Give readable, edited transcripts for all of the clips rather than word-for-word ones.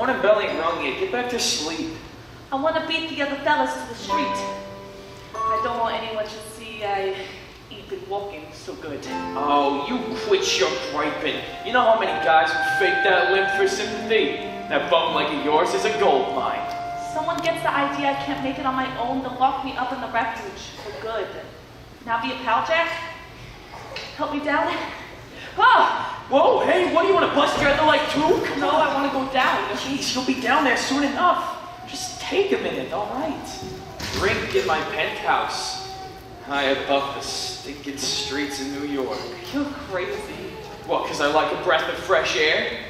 morning bell ain't rung yet. Get back to sleep. I want to beat the other fellas to the street. I don't want anyone to see I ain't been walking so good. Oh, you quit your griping. You know how many guys would fake that limp for sympathy? That bum like of yours is a gold mine. Someone gets the idea I can't make it on my own, they'll lock me up in the refuge for good. Now be a pal, Jack? Help me down? Ah! Whoa, hey, what do you want to bust your other leg too? Come No, on. I want to go down. Jeez, you'll be down there soon enough. Just take a minute, all right? Drink in my penthouse, high above the stinking streets of New York. You're crazy. What, because I like a breath of fresh air?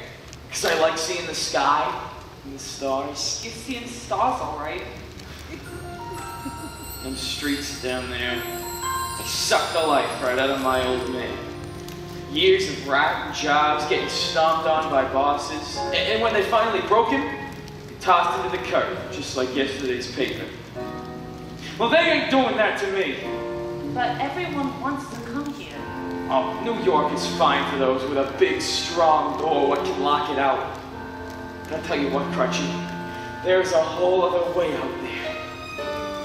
Because I like seeing the sky and the stars? You're seeing stars, all right. Them streets down there, they suck the life right out of my old man. Years of rotten jobs, getting stomped on by bosses, and when they finally broke him, tossed into the curb, just like yesterday's paper. Well, they ain't doing that to me. But everyone wants to come here. Oh, New York is fine for those with a big, strong door what can lock it out. But I'll tell you what, Cruchie, there's a whole other way out there.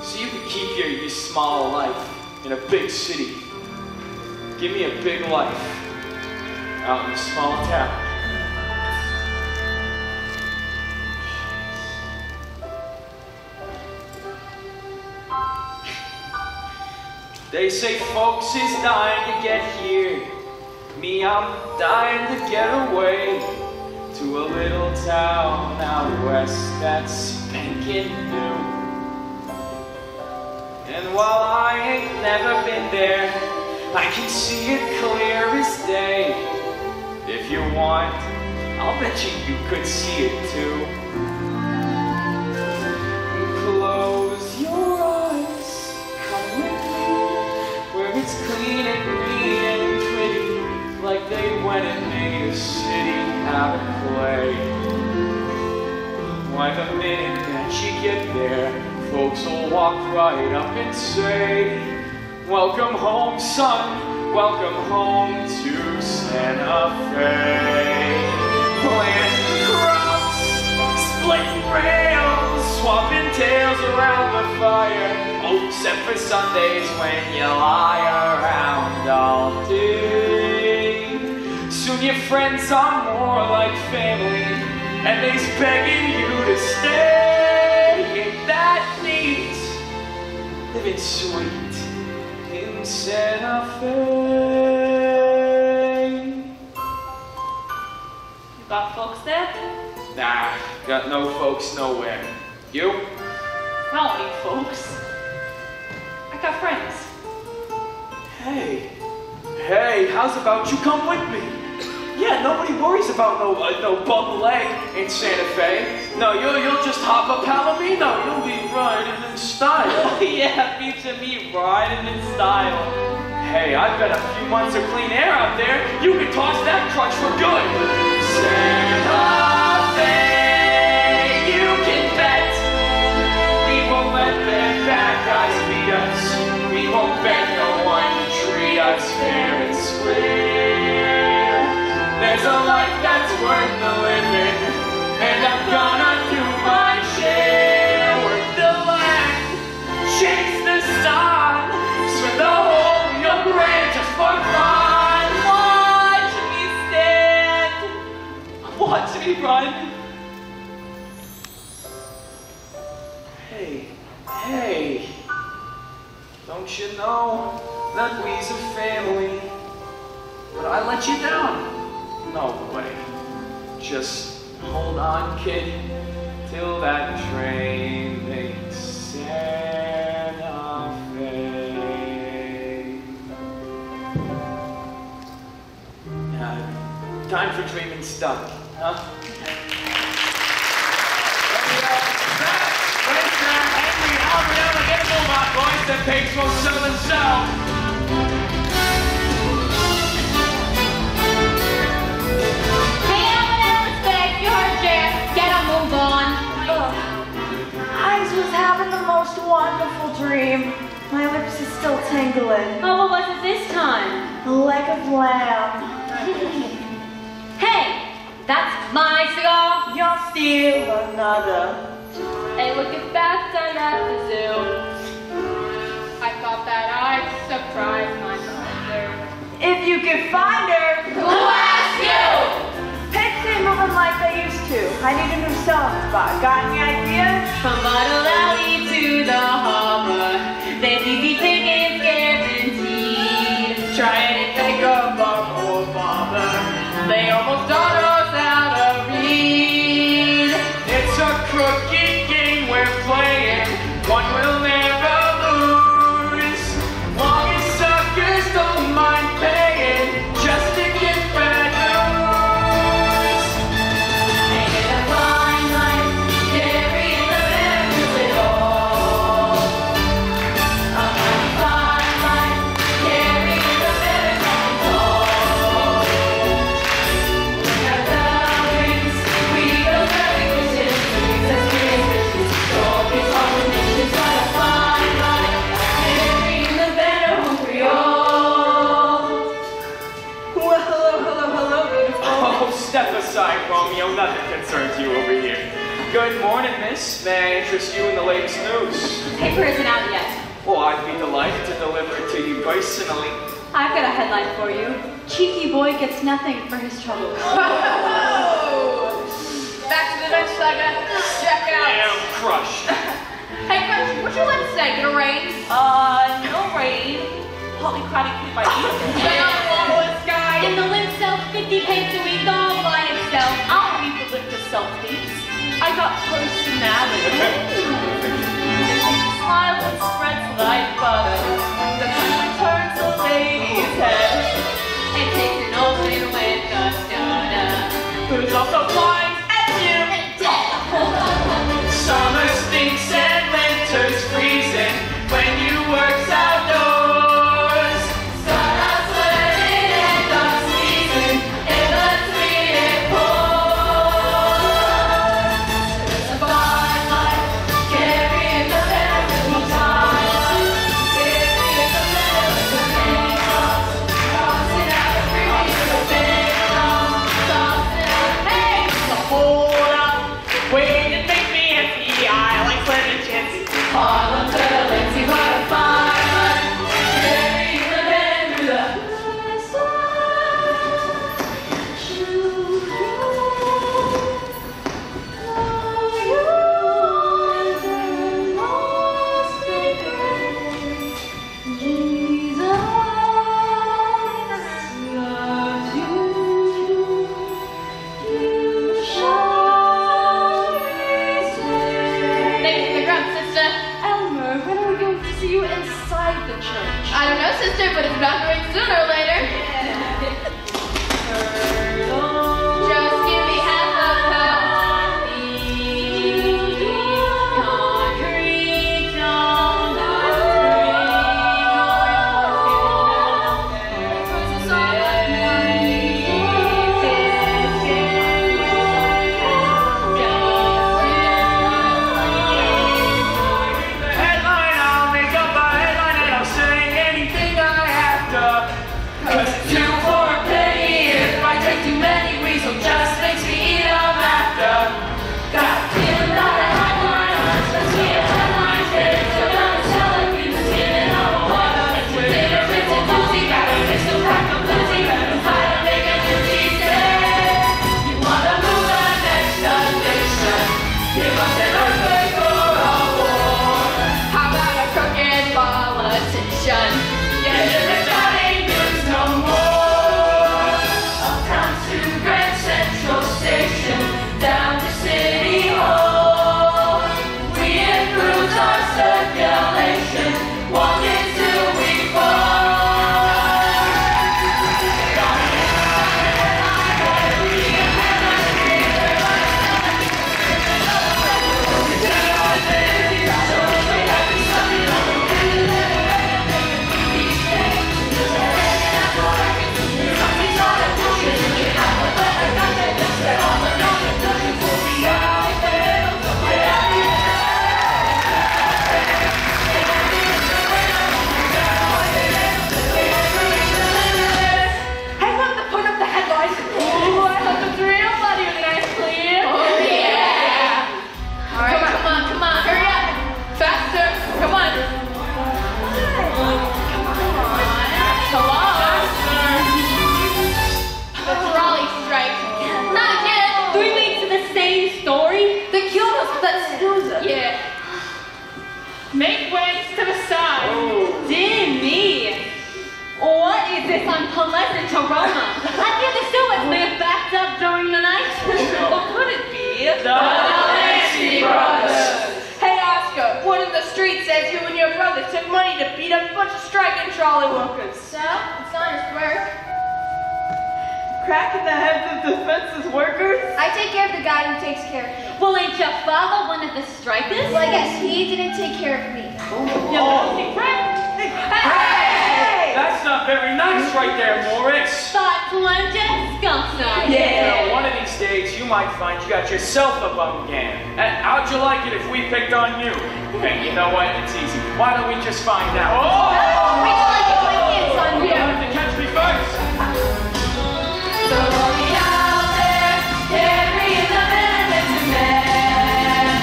So you can keep your small life in a big city. Give me a big life out in a small town. They say folks is dying to get here. Me, I'm dying to get away to a little town out west that's spanking new. And while I ain't never been there, I can see it clear as day. If you want, I'll bet you could see it too. Close your eyes, come with me, where it's clean and green and pretty, like they went and made a city out of clay. Why, the minute that you get there, folks will walk right up and say, welcome home, son, welcome home to Santa Fe. Planting crops, splitting rails, swapping tales around the fire. Oh, except for Sundays when you lie around all day. Soon your friends are more like family, and they's begging you to stay. Ain't that neat? Living sweet in Santa Fe. You got folks there? Nah, got no folks nowhere. You? I don't need folks. I got friends. Hey, how's about you come with me? Yeah, nobody worries about no bum leg in Santa Fe. No, you'll just hop a Palomino. You'll be riding in style. Oh yeah, feature me riding in style. Hey, I've got a few months of clean air out there. You can toss that crutch for good. Santa Fe, you can bet. We won't let them bad guys beat us. We won't beg no one to treat us fair and square. There's a life that's worth the living, and I'm gonna do my share. Work the land, chase the sun, swim the whole young grand just for fun. Watch me stand. Watch me run. Hey, don't you know that we's a family? But I let you down. No way. Just hold on, kid, till that train makes Santa Fe. Time for dreaming stuff, huh? Get a move on, boys. The pigs will sell themselves. Hey, Ellen, respect. You heard Jeff. Get a move on. I was having the most wonderful dream. My lips are still tingling. Oh, what was it this time? A leg of lamb. Hey, That's my cigar. You'll steal another. Hey, look at that done at the zoo. I thought that I'd surprise my mother. If you could find her. Who asked you? Pigs ain't moving like they used to. I need a new selling spot. Got any ideas? From Bottle Alley to the harbor, they leave these tickets guaranteed. Try anything above or bother, they almost taught us how to read. It's a crooked game we're playing, one we'll never lose. Long as suckers don't mind paying, just to get bad news. Ain't it a fine life, carrying the memories at all? A mighty fine life, carrying the memories at all. When our bell rings, we go serving wishes, brings us great wishes. Always on the missions, what a fine life, carrying the banner home for y'all. Well, hello, beautiful. Oh, step aside, Romeo. Nothing concerns you over here. Good morning, miss. May I interest you in the latest news? Paper isn't out yet. Well, I'd be delighted to deliver it to you personally. I've got a headline for you. Cheeky boy gets nothing for his troubles. Back to the bench saga. Check I out. am crushed. Hey, Crush, what's your lens say? Gonna rain? No rain. Partly cloudy, clear by evening. Stay on the marvelous sky. In the limp self, 50 pence a week all by himself. I'll read the lip to self-tapes. I got personality. Smile that spreads like butter. The quickly turns a lady's head. And takes an open with a stutter. Who's also blind and you. Summer stinks and winter's freezing when you work's outdoors. Start out sweating and dog sneezing in the tweeted pores. It's a fine life, carrying the memory time. Carrying this unpleasant aroma? I fear the sewers may have backed up during the night. Or could it be? The Nancy Brothers. Hey, Oscar, one in the street says you and your brother took money to beat up a bunch of striking trolley workers. So, it's honest work. Cracking the heads of defenseless workers? I take care of the guy who takes care of me. Well, ain't your father one of the strikers? Well, I guess he didn't take care of me. Hey! That's not very nice right there, Morris. Thought plunger skunk side. Yeah. One of these days, you might find you got yourself a bum gang. And how'd you like it if we picked on you? And you know what? It's easy. Why don't we just find out? Wait till I get my hands on You you. have to catch me first. So we'll be out there, carrying the men to men.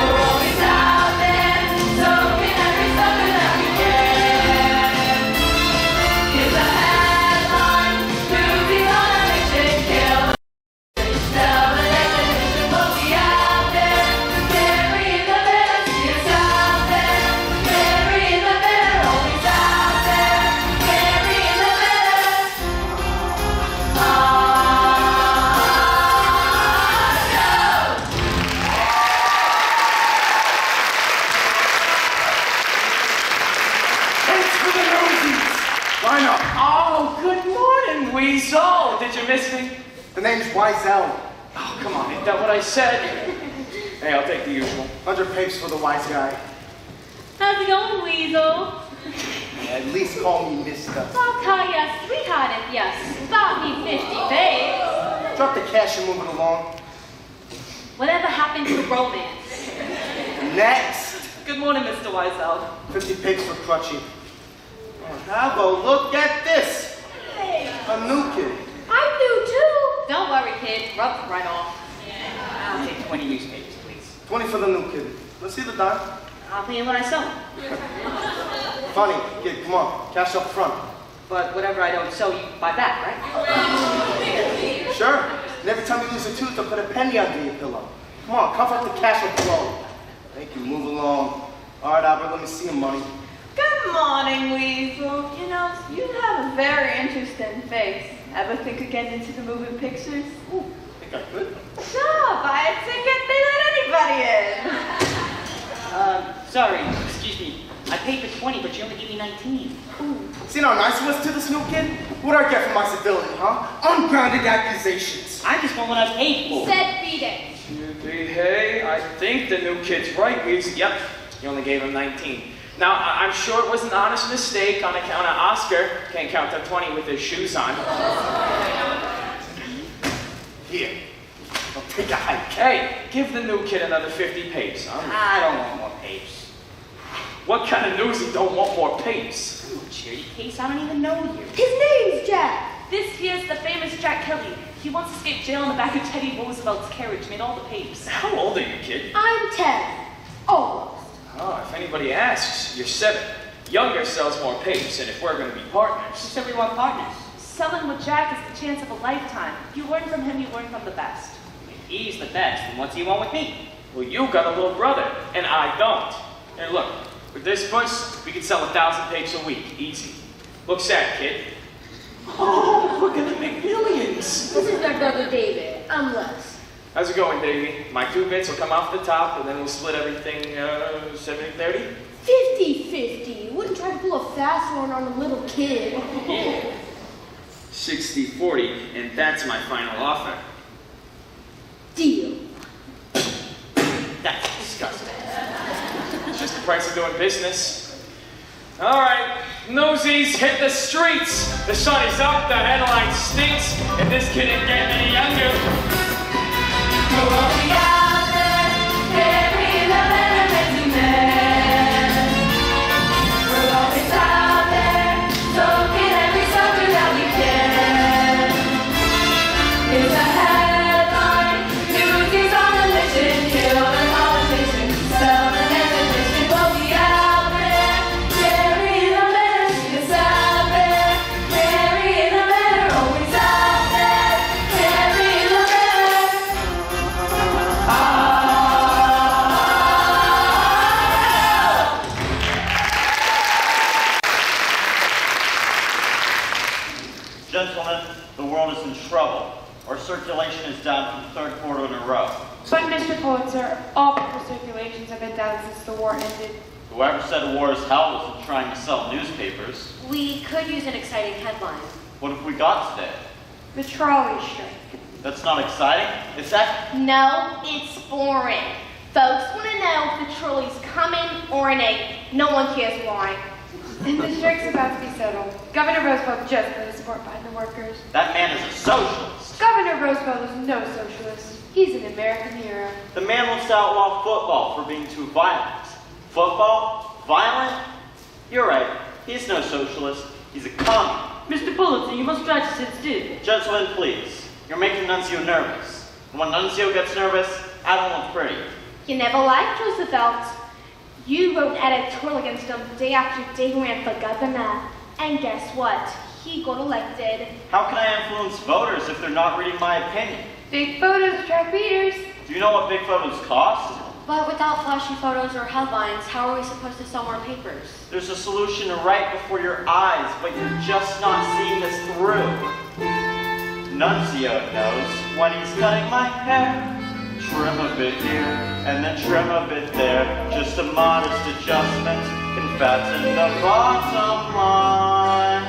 We're always out there, soaking every sucker that we can. Here's a headline, Newsies on a mission, kill the tell the next edition. We'll be out there, carrying the men. It's out there, carrying the men. Always out there, carrying the men. Thanks for the Newsies. Line up. Oh, good morning, Weasel. Did you miss me? The name's Wiesel. Oh, come on. Ain't that what I said? Hey, I'll take the usual. 100 papes for the wise guy. How's it going, Weasel? At least call me mister. I'll call you a sweetheart if you spot me 50 babes. Drop the cash and move it along. Whatever happened to romance? Next. Good morning, Mr. Wiesel. 50 papes for Cruchies. Have a look at this. A new kid. I'm new too. Don't worry, kid. Rub it right off. I'll take 20 newspapers, please. 20 for the new kid. Let's see the dime. I'll pay you when I sell them. Funny, kid, come on. Cash up front. But whatever I don't sell, you buy back, right? Sure. And every time you lose a tooth, I'll put a penny under your pillow. Come on, cough up the cash with flow. Thank you, move along. All right, Albert, let me see your money. Good morning, Weasel. You know, you have a very interesting face. Ever think of getting into the moving pictures? Ooh, think I could. Sure, buy a ticket, they let anybody in. Sorry, excuse me. I paid for 20, but you only gave me 19. See how nice he was to this new kid? What'd I get for my civility, huh? Ungrounded accusations. I just want what I was paid for. Said beat it. Hey, I think the new kid's right, Weasel. Yep, you only gave him 19. Now, I'm sure it was an honest mistake on account of Oscar. Can't count to 20 with his shoes on. Here, I'll take a hike. Hey, give the new kid another 50 papes. I don't want more papes. What kind of newsie don't want more papes? Ooh, cheery case, I don't even know you. His name's Jack. This here's the famous Jack Kelly. He once escaped jail in the back of Teddy Roosevelt's carriage, made all the papes. How old are you, kid? I'm 10. Almost. Oh, if anybody asks, you're 7. Younger sells more papes, and if we're going to be partners. Who said we want partners? Selling with Jack is the chance of a lifetime. You learn from him, you learn from the best. If he's the best, then what's he want with me? Well, you got a little brother, and I don't. Here, look, with this puss, we can sell 1,000 papes a week, easy. Look sad, kid. Oh, we're gonna make millions. This is my brother David. I'm Les. How's it going, baby? My 2 bits will come off the top, and then we'll split everything 70-30? 50-50. Wouldn't try to pull a fast one on a little kid. Yeah. 60-40, and that's my final offer. Deal. That's disgusting. It's just the price of doing business. All right, Newsies, hit the streets. The sun is up, the headline stinks, and this kid ain't getting any younger. We'll be out there, carrying the men to men. We're always out there, soaking every sucker that we can. It's a headline, Newsies on a mission, kill the politician, sell the next edition. We'll be out there, carrying the men. It's out there, carrying the men. Always out there, the world is in trouble. Our circulation is down for the third quarter in a row. But Mr. Pulitzer, all paper circulations have been down since the war ended. Whoever said war is hell wasn't trying to sell newspapers. We could use an exciting headline. What have we got today? The trolley strike. That's not exciting. Is that? No, it's boring. Folks want to know if the trolley's coming or it ain't. No one cares why. And the strike's about to be settled. Governor Roosevelt just put his support behind the workers. That man is a socialist. Governor Roosevelt is no socialist. He's an American hero. The man wants to outlaw football for being too violent. Football? Violent? You're right. He's no socialist. He's a commie. Mr. Pulitzer, you must try to sit still. Gentlemen, please. You're making Nuncio nervous. And when Nuncio gets nervous, I don't look pretty. You never liked Roosevelt. You wrote an editorial against him day after day he ran for governor. And guess what? He got elected. How can I influence voters if they're not reading my opinion? Big photos attract readers. Do you know what big photos cost? But without flashy photos or headlines, how are we supposed to sell more papers? There's a solution right before your eyes, but you're just not seeing this through. Nuncio knows when he's cutting my hair. Trim a bit here, and then trim a bit there. Just a modest adjustment can fatten the bottom line.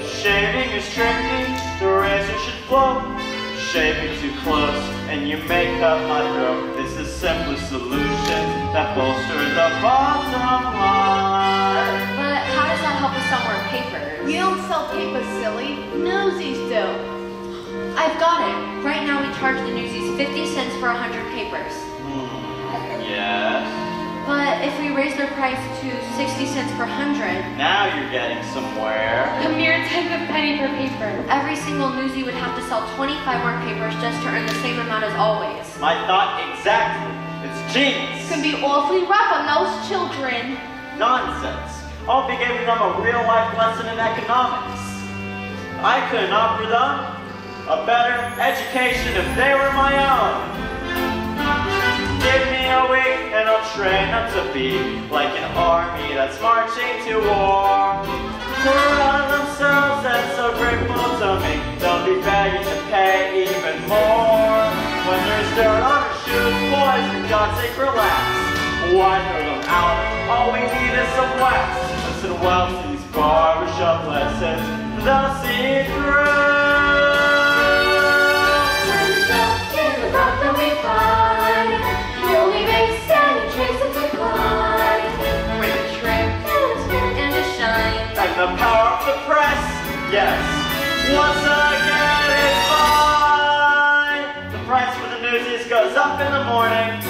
Shaving is tricky, the razor should flow. Shaving too close, and you may cut my throat. It's the simplest solution that bolsters the bottom line. But how does that help us sell more papers? You don't sell paper, silly. Newsies do. I've got it. Right now we charge the Newsies 50 cents for 100 papers. Yes? But if we raise their price to 60 cents per 100, Now you're getting somewhere. A mere tenth of a penny per paper. every single newsie would have to sell 25 more papers just to earn the same amount as always. My thought exactly. It's genius. It's gonna be awfully rough on those children. Nonsense. I'll be giving them a real-life lesson in economics. I couldn't offer them a better education if they were my own. Give me a week and I'll train them to be like an army that's marching to war. Proud of themselves and so grateful to me, they'll be begging to pay even more. When there's dirt on their shoes, boys, for God's sake, relax. Why throw them out? All we need is some wax. Listen well to these barbershop lessons, they'll see through. About the refine, it only makes any trace of decline. With a trim and a shine. And the power of the press, yes, once again it's mine. The price for the Newsies goes up in the morning.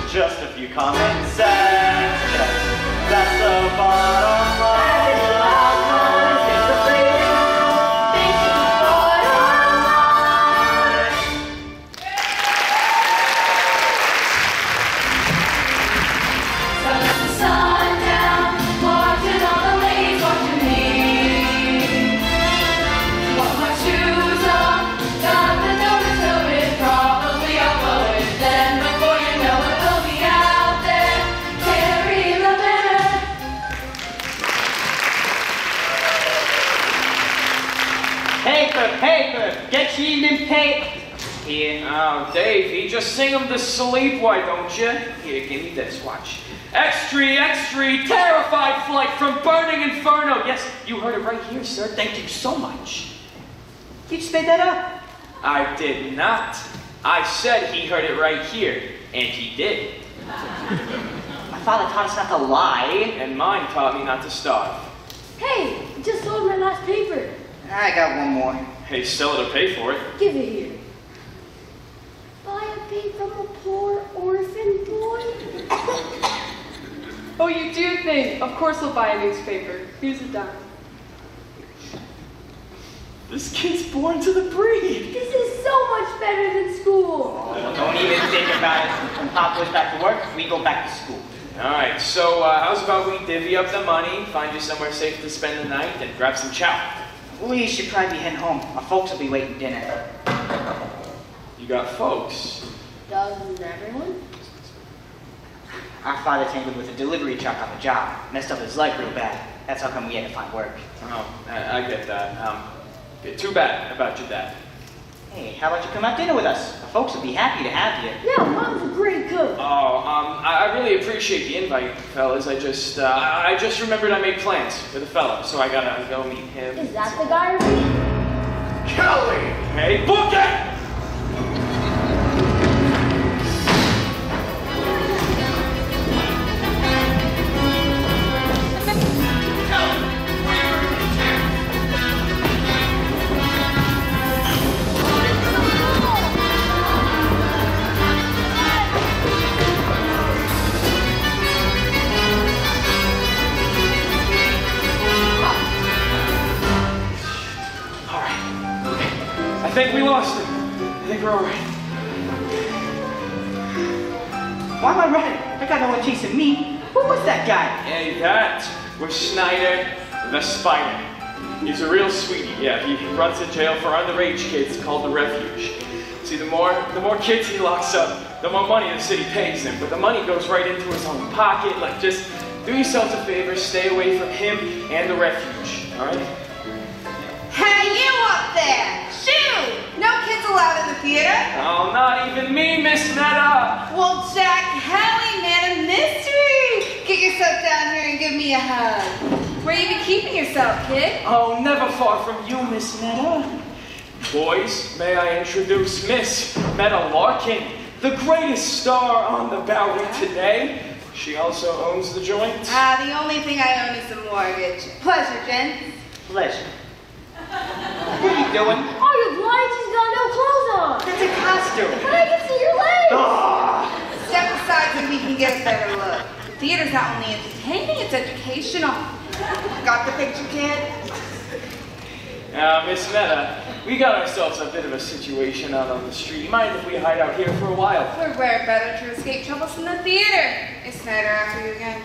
Just a few common sense checks. That's the bottom line. It's the freedom. Sundown, watching all the ladies watching me. Want my shoes on, got the notice noted, probably I'll blow it. Then before you know it, we'll be out there, carrying the banner. Paper, get your evening paper. Here. Oh, Davey, just sing him to sleep, why don't you? Here, give me this, watch. Extra, terrified flight from burning inferno. Yes, you heard it right here, sir. Thank you so much. You just made that up. I did not. I said he heard it right here, and he did. My father taught us not to lie. And mine taught me not to starve. Hey, just sold my last paper. I got one more. Hey, sell it or pay for it. Give it here. Buy a pig from a poor orphan boy. Oh, you do think? Of course we'll buy a newspaper. Here's a dime. This kid's born to the breed. This is so much better than school. Don't even think about it. When Pop goes back to work, we go back to school. All right, so how's about we divvy up the money, find you somewhere safe to spend the night, and grab some chow? We should probably be heading home. Our folks will be waiting dinner. You got folks. Doesn't everyone? Our father tangled with a delivery truck on the job. Messed up his leg real bad. That's how come we had to find work. Oh, I get that. Too bad about your dad. Hey, how about you come out dinner with us? The folks would be happy to have you. Yeah, Mom's a great cook. Oh, I really appreciate the invite, fellas. I just remembered I made plans for the fellow, so I gotta go meet him. Is that the guy? Kelly! Hey, book it! I think we lost him. I think we're all right. Why am I running? I got no one chasing me. Who was that guy? Hey, that was Snyder the Spider. He's a real sweetie. Yeah, he runs a jail for underage kids called the Refuge. See, the more kids he locks up, the more money the city pays him. But the money goes right into his own pocket. Like, just do yourselves a favor, stay away from him and the Refuge. All right? Hey, you up there! Shoo! No kids allowed in the theater? Oh, not even me, Miss Meta! Well, Jack Kelly, man of mystery! Get yourself down here and give me a hug. Where you been keeping yourself, kid? Oh, never far from you, Miss Meta. Boys, may I introduce Miss Meta Larkin, the greatest star on the Bowery today. She also owns the joint. The only thing I own is the mortgage. Pleasure, gents. Pleasure. What are you doing? Are you blind? She's got no clothes on. That's a costume. But I can see your legs. Step aside so we can get a better look. The theater's not only entertaining, it's educational. Got the picture, kid? Miss Meta, we got ourselves a bit of a situation out on the street. Mind if we hide out here for a while? We're where better to escape troubles from the theater. Is Snyder after you again?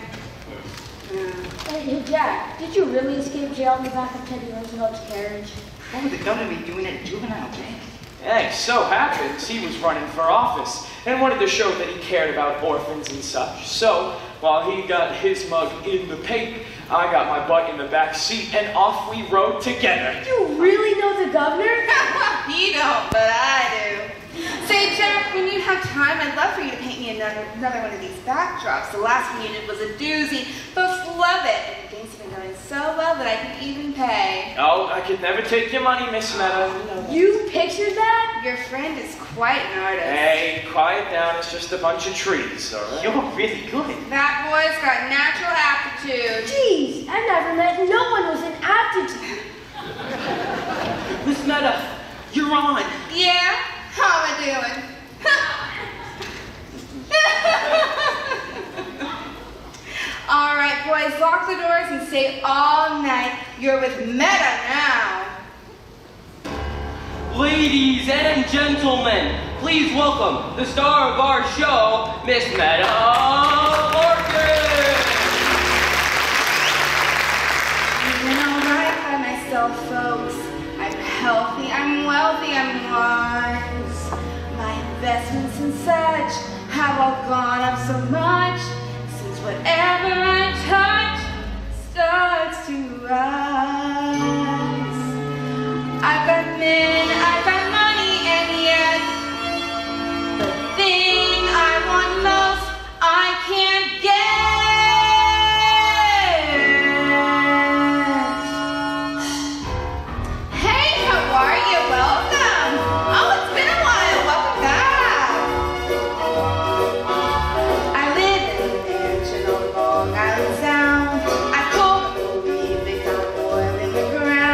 Hey, Jack, did you really escape jail in the back of Teddy Roosevelt's carriage? What would the governor be doing at a juvenile jail? Hey, so happens he was running for office and wanted to show that he cared about orphans and such. So, while he got his mug in the pape, I got my butt in the back seat and off we rode together. You really know the governor? You don't, but I do. Say, Jack, when you have time, I'd love for you to paint me another one of these backdrops. The last one you did was a doozy. Folks love it. And things have been going so well that I can even pay. Oh, I could never take your money, Miss Meta. You pictured that? Your friend is quite an artist. Hey, quiet down. It's just a bunch of trees, all right? You're really good. That boy's got natural aptitude. Jeez, I never met no one with an aptitude. Miss Meta, you're on. Yeah? How am I doing? All right, boys, lock the doors and stay all night. You're with Meta now. Ladies and gentlemen, please welcome the star of our show, Miss Meta Larkin. Doing all right by myself, folks. I'm healthy, I'm wealthy, I'm wise. My investments and such have all gone up so much since whatever I touch starts to rise. I've got men, I've got money, and yet the thing I want most I can't get. Hey, how are you? Welcome. Oh, it's been a while. Welcome back. I live in a mansion on Long Island Sound. I cook, believe they got oil in the ground.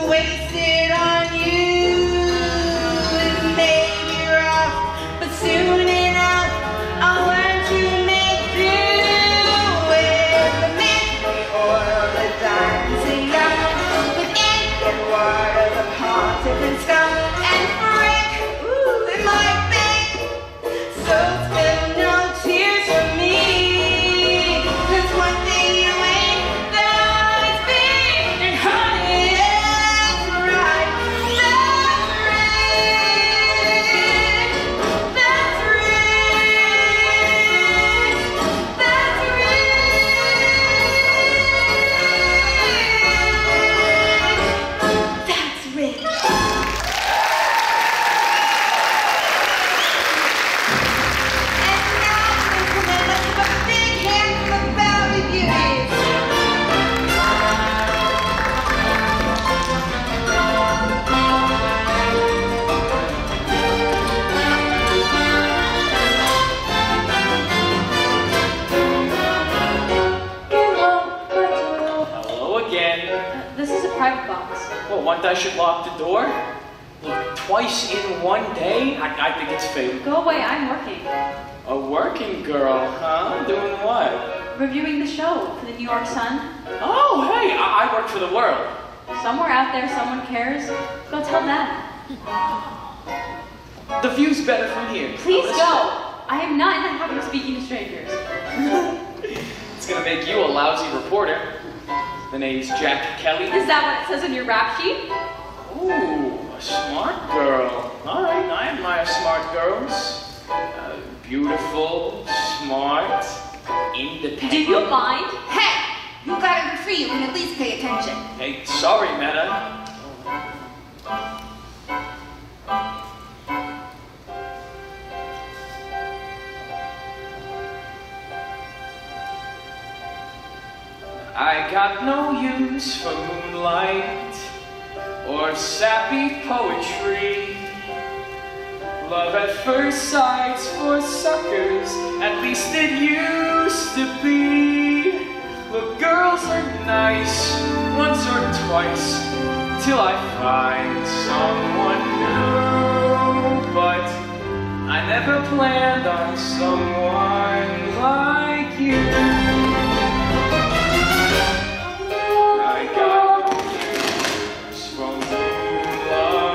wasted on you is maybe rough, but soon enough I'll learn to make do with the mint, the oil, the diamonds, the young, with ink and water, the pontiff and scum, and brick. Ooh, it might bake, so spill no tears for me. 'Cause one thing you ain't, there'll always be, and honey, that's right, that's rich, that's rich, that's rich, that's rich. And now, gentlemen, let's give a big hand for the Valley Beauties. Hello again. This is a private box. Well, one I should lock the door? Look, twice in one day? I think it's fake. Go away, I'm working. A working girl, huh? Doing what? Reviewing the show for the New York Sun. Oh, hey, I work for the world. Somewhere out there, someone cares. Go tell them. The view's better from here. Please Listen. go. I am not in the habit of speaking to strangers. It's gonna make you a lousy reporter. The name's Jack Kelly. Is that what it says on your rap sheet? Ooh, a smart girl. All right, I admire smart girls. Beautiful, smart, independent. Do you mind? Hey, you got it for free. You can at least pay attention. Hey, sorry, Meta. I got no use for moonlight or sappy poetry. Love at first sight's for suckers, at least it used to be. Look, girls are nice once or twice till I find someone new. But I never planned on someone like you. I got no use for moonlight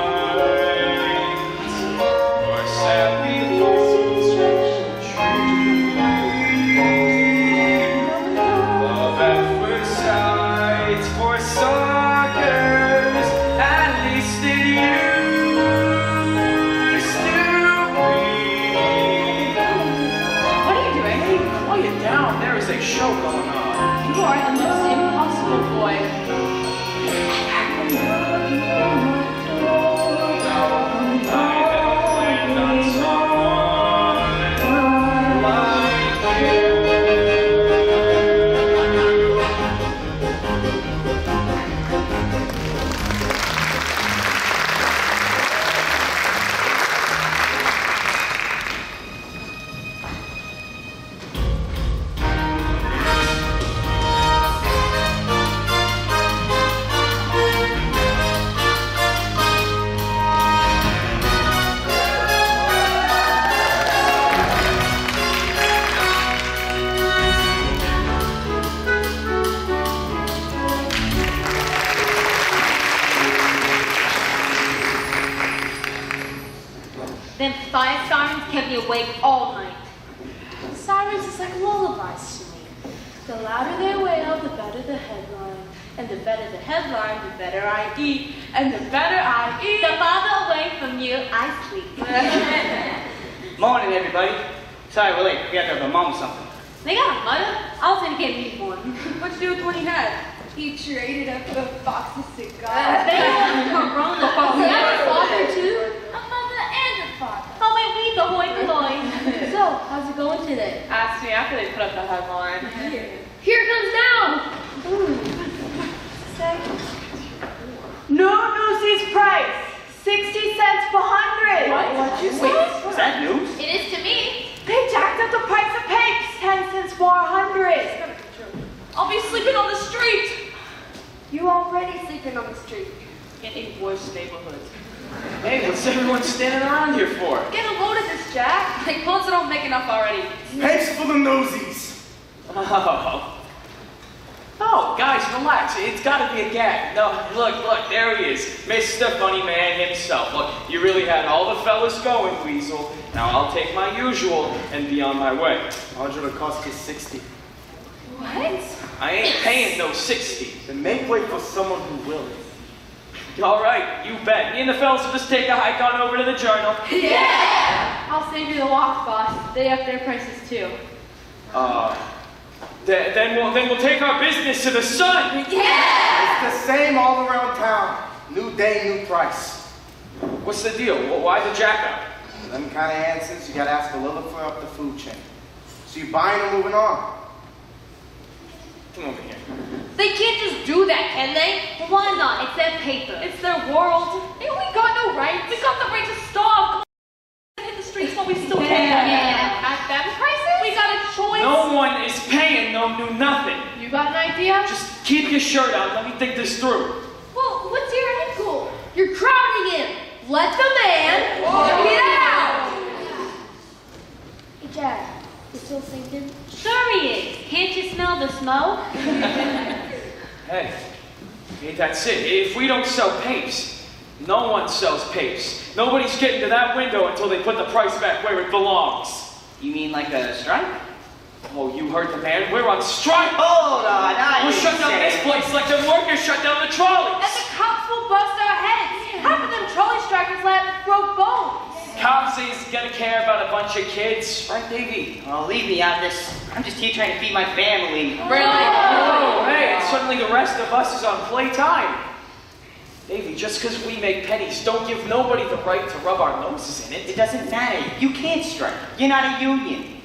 or sappy poetry. Love at first sight for suckers, at least it used to be. What are you doing? Hey, quiet down. There is a show going on. You are the most impossible boy. Them fire sirens kept me awake all night. Sirens is like lullabies to me. The louder they wail, the better the headline. And the better the headline, the better I eat. And the better I eat, The farther away from you I sleep. Morning, everybody. Sorry we're late. We have to have a mom something. They got a mother? I was gonna get me one. What'd you do with the one he had? He traded up a box of cigars. They want Corona. You have a father too? A mother and a father. Oh wait, we the hoi polloi. So, how's it going today? Ask me after they put up the headline. Here it comes now! New Newsies price, 60 cents per 100. What'd you say? Wait, is that news? It is to me. They jacked up the price of papes, 10 cents for 100. I'll be sleeping on the street. You already sleeping on the street. You most neighborhoods. Hey, what's everyone standing around here for? Get a load of this, Jack. Like, Pulitzer don't make enough already. Papes for the Newsies. Oh, guys, relax. It's gotta be a gag. No, look, there he is. Mr. Funny Man himself. Look, you really had all the fellas going, Weasel. Now I'll take my usual and be on my way. 100 will cost you 60. What? I ain't paying no 60. Then make way for someone who will. All right, you bet. Me and the fellas will just take a hike on over to the Journal. Yeah! I'll save you the walk, boss. They up their prices too. Then we'll take our business to the sun. Yeah! It's the same all around town. New day, new price. What's the deal? Why the jack up? Them kind of answers, you gotta ask a little further up the food chain. So you buying or moving on? Come over here. They can't just do that, can they? Well, why not? It's their paper. It's their world. Ain't we got no rights? We got the right to starve. Hit the streets while we still can. Yeah. At them prices? We got a choice. No one is paying no new nothing. You got an idea? Just keep your shirt on. Let me think this through. Well, what's your end goal? You're crowding in. Let the man get out. Hey, Jack, you still thinking? Sure he is. Can't you smell the smoke? Hey, that's it. If we don't sell papes, no one sells papes. Nobody's getting to that window until they put the price back where it belongs. You mean like a strike? Oh, you heard the man. We're on strike. Hold on, We'll shut down this place like the workers shut down the trolleys. And the cops will bust our heads. Half of them trolley strikers left broke bones. Cops is gonna care about a bunch of kids, right, Davey? Oh, leave me out of this. I'm just here trying to feed my family. Really? Oh, hey, and suddenly the rest of us is on playtime. Davey, just because we make pennies, don't give nobody the right to rub our noses in It it. doesn't matter. You can't strike. You're not a union.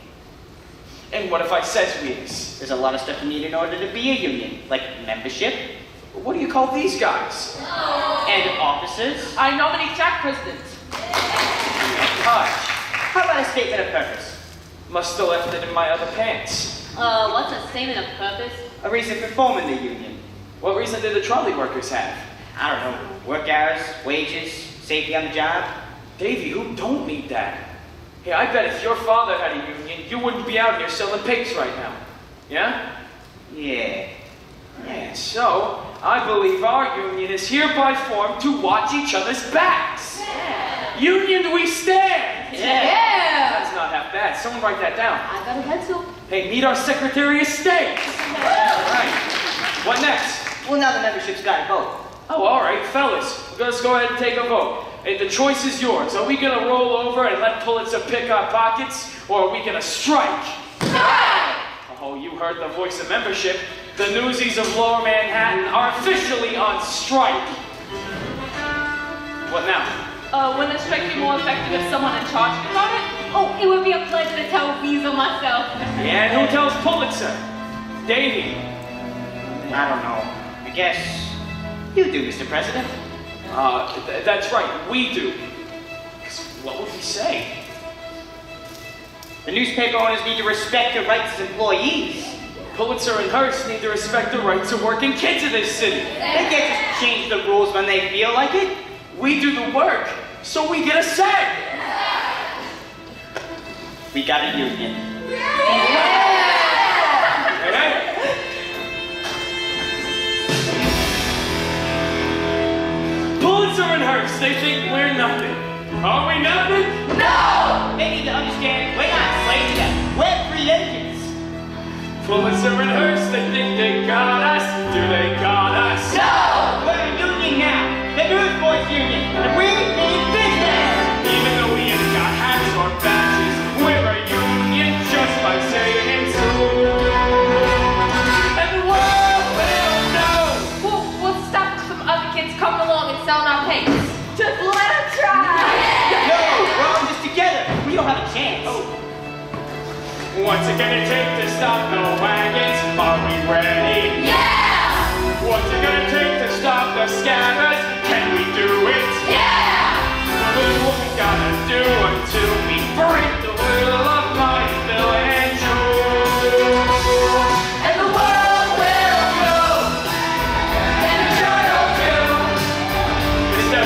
And what if I says we is? There's a lot of stuff you need in order to be a union, like membership What do you call these guys? and officers. I nominate Jack president. Hi. How about a statement of purpose? Must have left it in my other pants. What's a statement of purpose? A reason for forming the union. What reason did the trolley workers have? I don't know. Work hours, wages, safety on the job. Davey, who don't need that? Hey, I bet if your father had a union, you wouldn't be out here selling papes right now. Yeah? Yeah. And so, I believe our union is hereby formed to watch each other's backs. Yeah. Union we stand! Yeah. That's not half bad. Someone write that down. I got a pencil. Hey, meet our Secretary of State. All right. What next? Well, now the membership's got to vote. Oh, all right, fellas. Let's go ahead and take a vote. Hey, the choice is yours. Are we going to roll over and let Pulitzer pick our pockets, or are we going to strike? Oh, you heard the voice of membership. The Newsies of Lower Manhattan are officially on strike. What now? Wouldn't a strike be more effective if someone in charge knew about it? Oh, it would be a pleasure to tell Weasel myself. Yeah, and who tells Pulitzer? Davey. I don't know. I guess you do, Mr. President. That's right, we do. 'Cause what would we say? The newspaper owners need to respect the rights as employees. Pulitzer and Hearst need to respect the rights of working kids in this city. They can't just change the rules when they feel like it. We do the work, so we get a say. We got a union. Hey. Pulitzer and Hearst, they think we're nothing. Are we nothing? No! They need to understand we're not slaves to them. We're free agents. Pulitzer and Hearst, they think they got us. Do they got us? No! We're a union now. The Newsboys Union. And we need business. Even though we ain't got hats or badges, we're a union just by saying so. And the world will know. We'll stop some other kids coming along and selling our papes. Just let them try. No! We're all in this together. We don't have a chance. What's it gonna take to stop the wagons? Are we ready? Yeah! What's it gonna take to stop the scammers? Can we do it? Yeah! What we gotta do until we break the will of might, Bill and Joe. And the world will know. And the journal too. It's the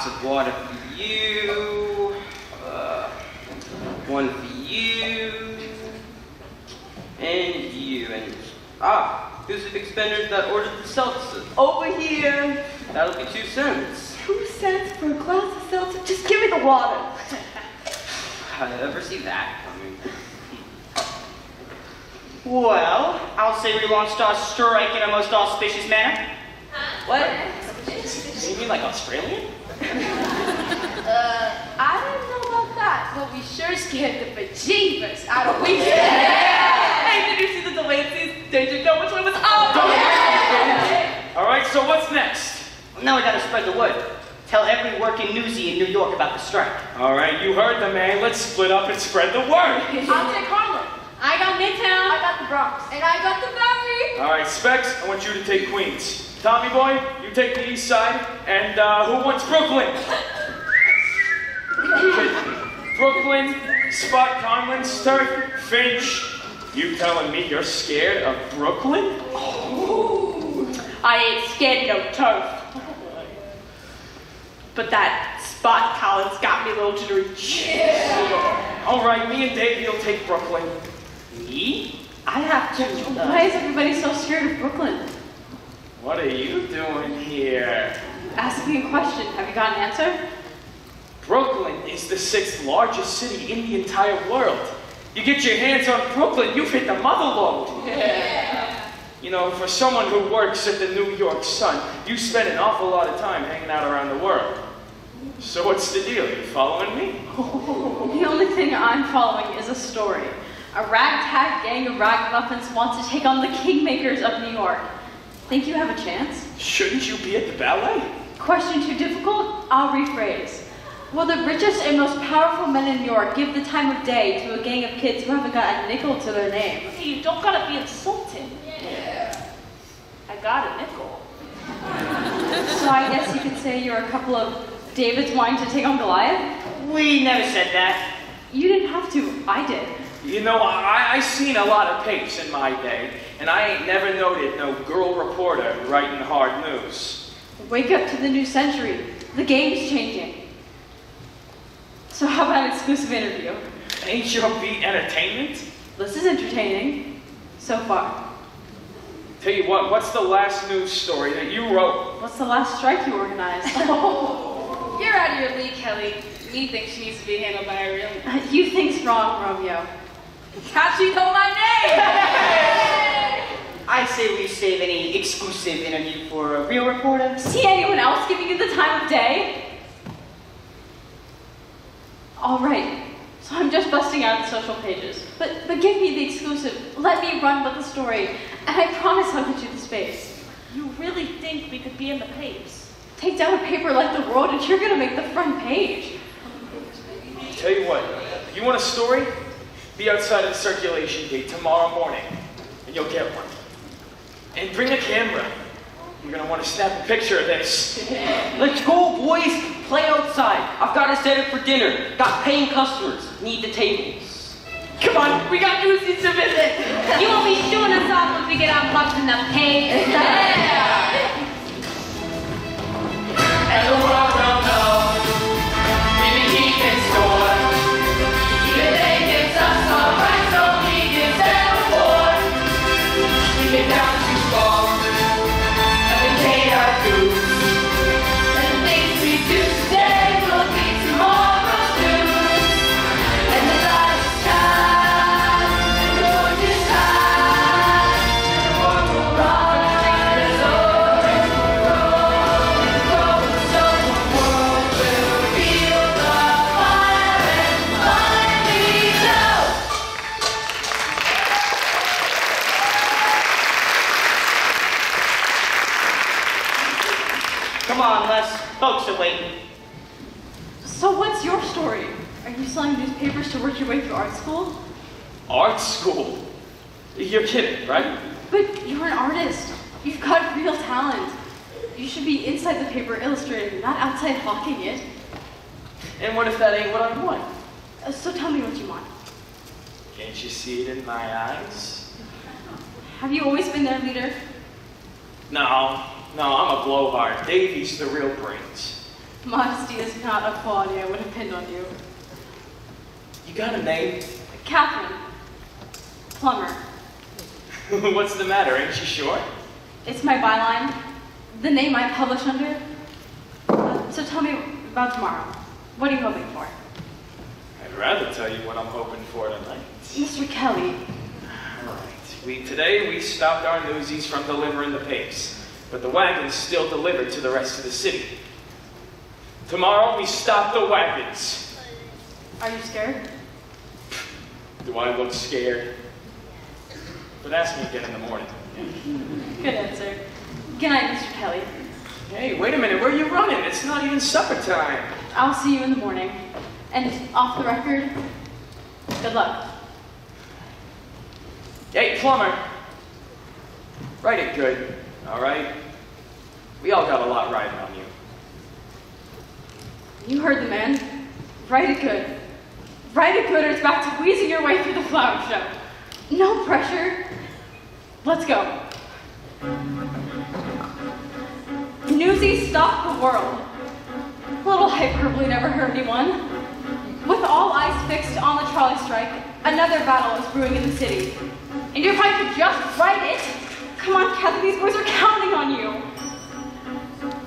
lots of water for you. One for you. And you. And who's the big spender that ordered the seltzer? Over here. That'll be 2 cents. 2 cents for a glass of seltzer? Just give me the water. I never see that coming. Well, I'll say we launched our strike in a most auspicious manner. What? You mean like Australian? I didn't know about that, but we sure scared the bejeebers out of we. Hey, did you see the Delancey's? They didn't know which one was up. All right, so what's next? Now we gotta spread the word. Tell every working newsie in New York about the strike. All right, you heard the man. Let's split up and spread the word. I'll take Harlem. I got Midtown. I got the Bronx. And I got the Valley. All right, Specs, I want you to take Queens. Tommy boy, you take the East Side. And who wants Brooklyn? Okay. Brooklyn, Spot, Conlin, Sturt, Finch. You telling me you're scared of Brooklyn? I ain't scared no turf. But that Spot Collins got me a little jittery. All right, me and Davey will take Brooklyn. Me? I have to. Why is everybody so scared of Brooklyn? What are you doing here? Asking a question. Have you got an answer? Brooklyn is the 6th largest city in the entire world. You get your hands on Brooklyn, you've hit the motherlode. Yeah. You know, for someone who works at the New York Sun, you spend an awful lot of time hanging out around the world. So what's the deal? You following me? The only thing I'm following is a story. A ragtag gang of ragamuffins wants to take on the kingmakers of New York. Think you have a chance? Shouldn't you be at the ballet? Question too difficult? I'll rephrase. Will the richest and most powerful men in New York give the time of day to a gang of kids who haven't got a nickel to their name? Hey, you don't gotta be insulted. Yeah. I got a nickel. So I guess you could say you're a couple of Davids wanting to take on Goliath? We never said that. You didn't have to. I did. You know, I seen a lot of papes in my day, and I ain't never noted no girl reporter writing hard news. Wake up to the new century. The game's changing. So how about an exclusive interview? Ain't your beat entertainment? This is entertaining. So far. Tell you what, what's the last news story that you wrote? What's the last strike you organized? You're out of your league, Kelly. Me thinks she needs to be handled by a real. You think's wrong, Romeo. How'd she know my name? I say we save any exclusive interview for a real reporter. See anyone else giving you the time of day? All right, so I'm just busting out the social pages. But give me the exclusive. Let me run with the story, and I promise I'll get you the space. You really think we could be in the papers? Take down a paper like The World, and you're gonna make the front page. Tell you what, you want a story? Be outside of the circulation gate tomorrow morning, and you'll get one. And bring a camera. You're gonna want to snap a picture of this. Let's go, boys. Play outside. I've got to set it for dinner. Got paying customers. Need the tables. Come on, we got Newsies to visit. You won't be shooing us off once we get our butts in the page. And the world don't know. We've been keeping score. Even they gives us all right, so we give them a war. We've been down too far, and we paid our dues. And the things we do today will be tomorrow's news. And the light is shine, and the torch is high, and the world will rise, orange will grow, and grow, so the world will feel the fire and finally know. Come on, Les. Folks are waiting. So what's your story? Are you selling newspapers to work your way through art school? Art school? You're kidding, right? But you're an artist. You've got real talent. You should be inside the paper illustrating, not outside hawking it. And what if that ain't what I want? So tell me what you want. Can't you see it in my eyes? Have you always been their leader? No, I'm a blowhard. Davey's the real brains. Modesty is not a quality I would have pinned on you. You got a name? Catherine. Plumber. What's the matter? Ain't you sure? It's my byline. The name I publish under. So tell me about tomorrow. What are you hoping for? I'd rather tell you what I'm hoping for tonight. Mr. Kelly. All right. Today we stopped our Newsies from delivering the papes, but the wagons still delivered to the rest of the city. Tomorrow we stop the wagons. Are you scared? Do I look scared? But ask me again in the morning. Good answer. Good night, Mr. Kelly. Hey, wait a minute. Where are you running? It's not even supper time. I'll see you in the morning. And off the record, good luck. Hey, plumber. Write it good, all right? We all got a lot riding on you. You heard the man. Write it good. Write it good or it's back to wheezing your way through the flower show. No pressure. Let's go. Newsies stop the world. A little hyperbole never hurt anyone. With all eyes fixed on the trolley strike, another battle is brewing in the city. And if I could just write it, come on, Kathy, these boys are counting on you.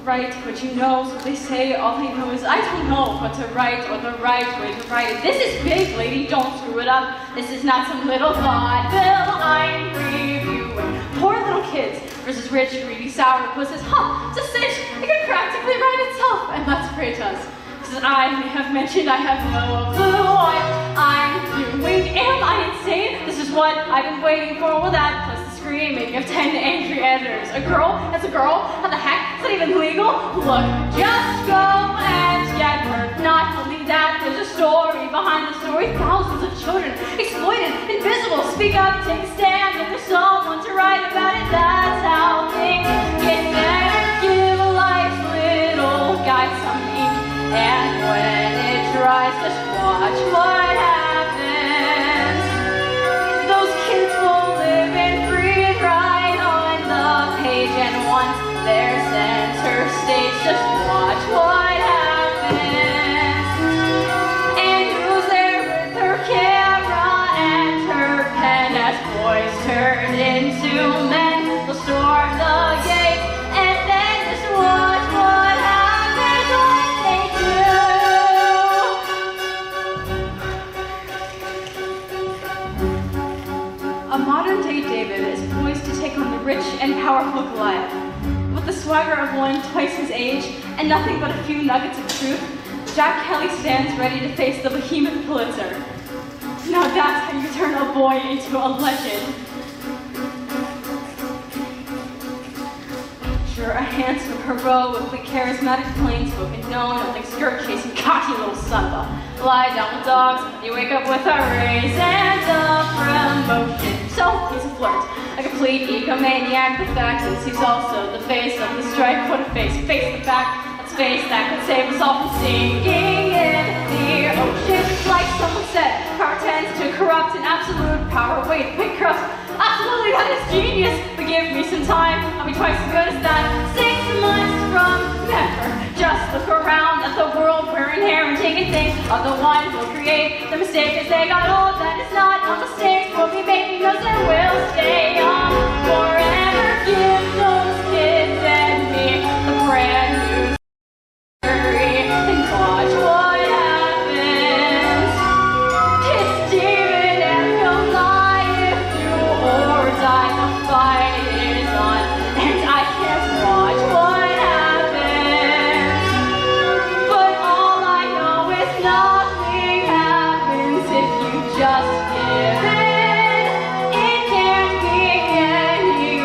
Write what you know, so they say all they know is I don't know what to write or the right way to write it. This is big, lady, don't screw it up. This is not some little vaudeville I'm reviewing. Poor little kids versus rich, greedy, sour pussies. It's a cinch. It could practically write itself, and let's pray it does. Because I may have mentioned I have no clue what I'm doing. Am I insane? This is what I've been waiting for. Well, that plus the screaming of 10 angry editors. A girl? That's a girl? How the heck? Is that even legal? Look, just go and get her. Not only that, there's a story behind the story. Thousands of children exploited, invisible. Speak up, take a stand. If there's someone to write about it, that's how things get better. Give a life's little guy some ink. And when it dries, just watch what happens. Those kids will live and breathe right on the page. And once they're center stage, just watch what happens. And who's there with her camera and her pen as boys turn into men? They'll storm the gate and then just watch what happens when they do. A modern-day David is poised to take on the rich and powerful Goliath. With the swagger of one twice his age and nothing but a few nuggets of truth, Jack Kelly stands ready to face the behemoth Pulitzer. Now that's how you turn a boy into a legend. Sure, a handsome, heroically charismatic, plain-spoken, no-nothing, skirt-chasing, cocky little son of a lie-down with dogs. You wake up with a raise and a promotion. So he's a flirt, a complete egomaniac. The fact is he's also the face of the strike. What a face! Face the fact. Let's face that could save us all from sinking in the ocean. Like someone said, power tends to corrupt, and absolute power. Wait, corrupt. Absolutely, that is genius. But give me some time, I'll be twice as good as that. 6 months from never. Just look around at the world we're inheriting and think of the one who'll create the mistake as they got old. That is not a mistake we'll be making, because it will stay on forever. Give those kids and me the brand new story and watch what happens. It's David and Goliath, do or die. The fight is on, and I can't watch what happens. But all I know is nothing happens if you just give in. It can't be any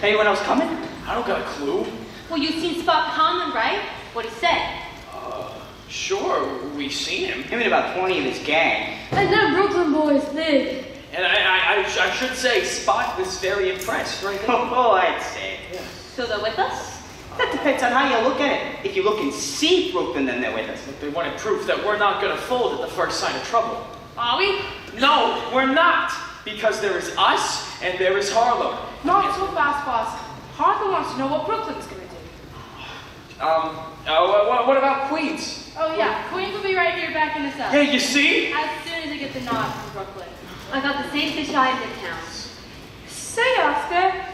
Anyone else coming? I don't got a clue. Well, you seen Spot Conlon, right? What'd he say? Sure, we seen him. Him and about 20 of his gang. And that Brooklyn boy is big. And I should say, Spot was very impressed, right? Oh, I'd say. Yeah. So they're with us? That depends on how you look at it. If you look and see Brooklyn, then they're with us. They wanted proof that we're not going to fold at the first sign of trouble. Are we? No, we're not. Because there is us and there is Harlow. Not so fast, boss. Harlow wants to know what Brooklyn's gonna do. What about Queens? Oh yeah, Queens will be right here backing us up. Yeah, you see? As soon as I get the nod from Brooklyn. I got the same fish eyes in town. Say, Oscar,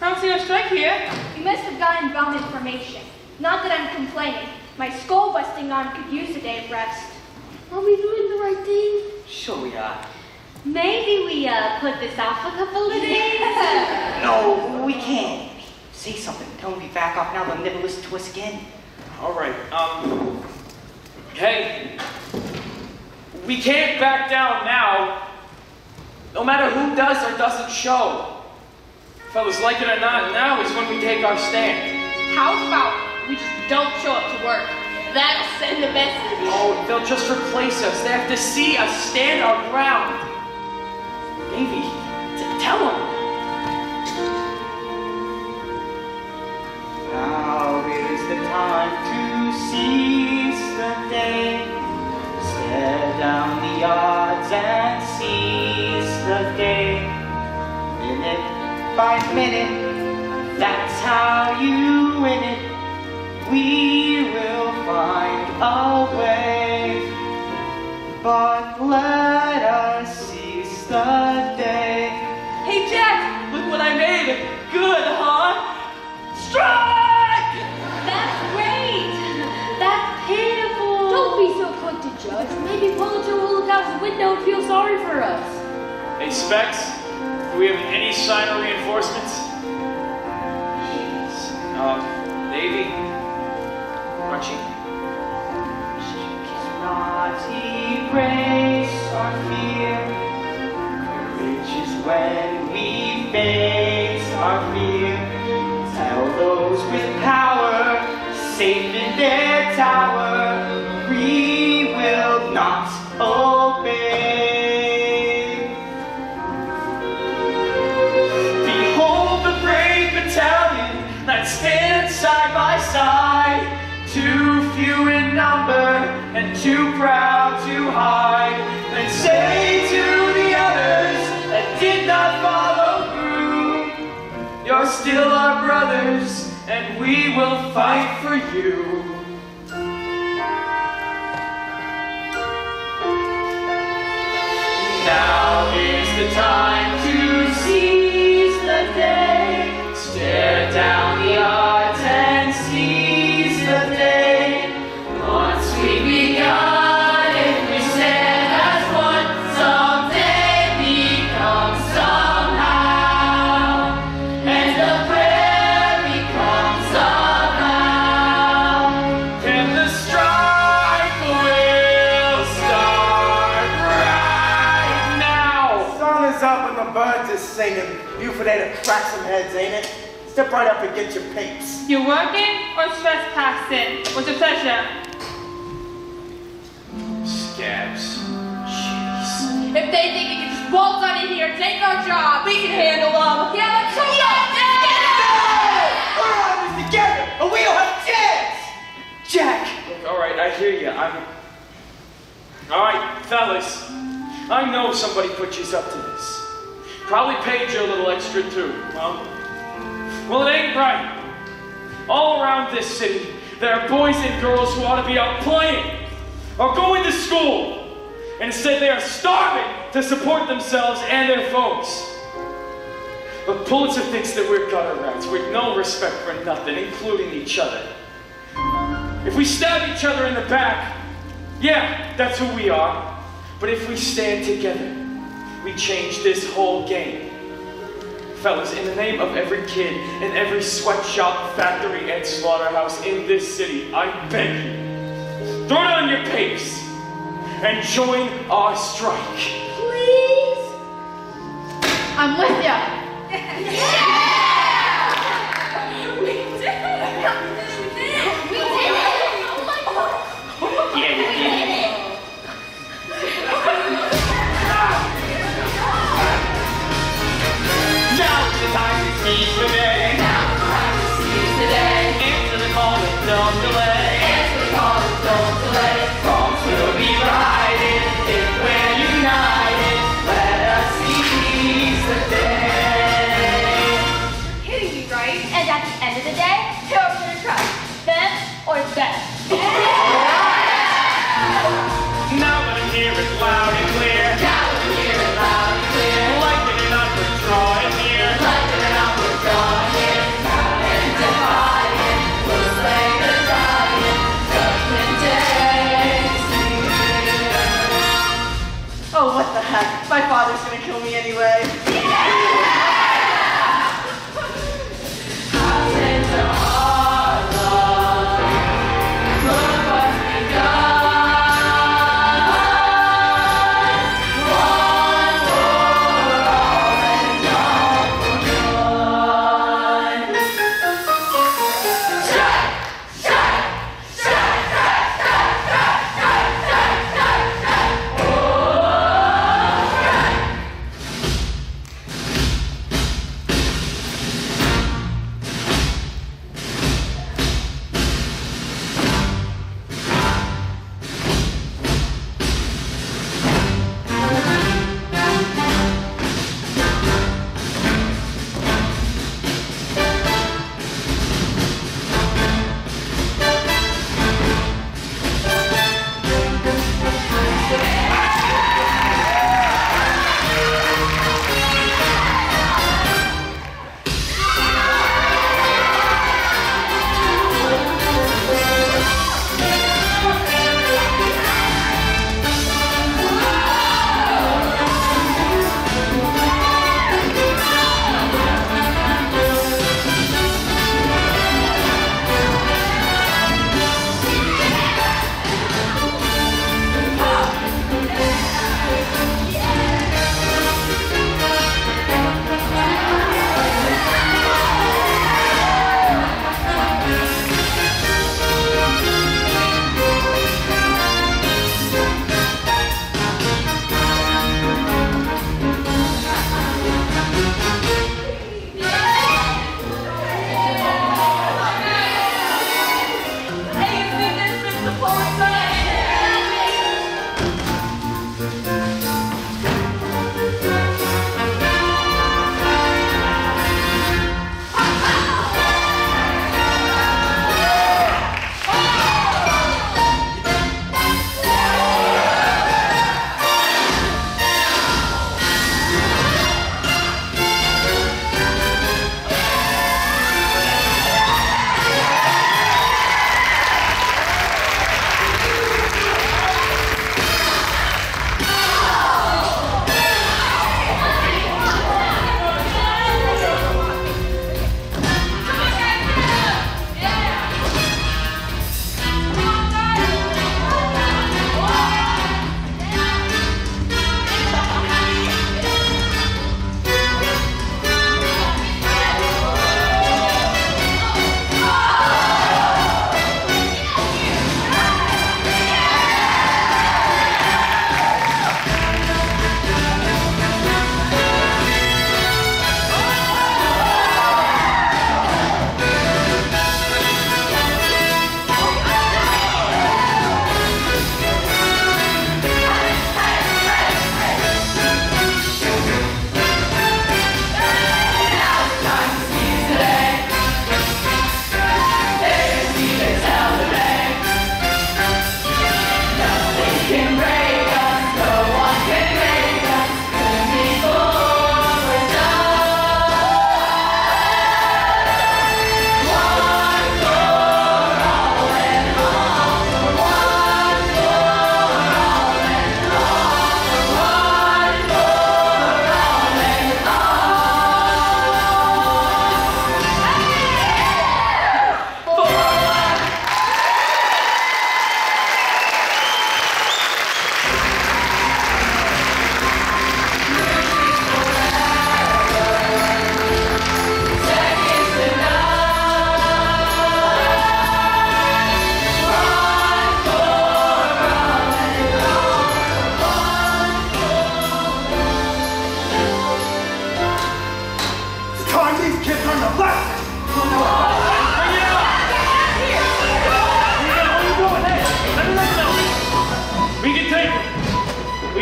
I don't see no strike here. You must have gotten wrong information. Not that I'm complaining. My skull busting arm could use a day of rest. Are we doing the right thing? Sure we are. Maybe we put this off a couple of days? No, we can't. Say something. Tell them we back off now. They'll never listen to us again. All right, hey, we can't back down now, no matter who does or doesn't show. Fellas, like it or not, now is when we take our stand. How about we just don't show up to work? That'll send the message. Oh, they'll just replace us. They have to see us stand our ground. Davey, tell them. Now is the time to seize the day. Stare down the odds and seize the day. Minute by minute, that's how you win it. We will find a way, but let us seize the day. Hey, Jack, look what I made. Good, huh? Strike! That's great! That's pitiful! Don't be so quick to judge. Maybe Pulitzer will look out his window and feel sorry for us. Hey, Specs, do we have any sign of reinforcements? Davey, Crunchy. Not erase our fear. Courage is when we face our fear. Tell those with power, safe in their tower, we will not obey. Behold the brave battalion that stands side by side, too few in number and too proud to hide. Then say to the others that did not follow through, you're still our brothers, and we will fight for you. Now is the time to seize the day. Stare down the odds and seize the day. Once we've begun, if we stand as one, someday become somehow. And the prayer becomes somehow. And the strike will start right now. Sun is up and the birds are singing. Buford ain't to crack some heads, ain't it? Step right up and get your papes. You working or trespassing? What's your pleasure? Scabs. Jeez. If they think they can just waltz on in here and take our job, we can handle them. Yeah, let's show up. Let's get it. We're all in this together, and we don't have a chance! Jack! Look, all right, I hear you. All right, fellas. I know somebody put you up to this. Probably paid you a little extra too. Well, it ain't right. All around this city, there are boys and girls who ought to be out playing or going to school. And instead, they are starving to support themselves and their folks. But Pulitzer thinks that we're gutter rats with no respect for nothing, including each other. If we stab each other in the back, yeah, that's who we are. But if we stand together, we change this whole game. Fellas, in the name of every kid in every sweatshop, factory, and slaughterhouse in this city, I beg you, throw down your papes and join our strike. Please? I'm with ya. Yeah! what the heck? My father's gonna kill me anyway.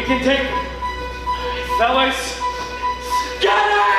can take it. Fellas, get out!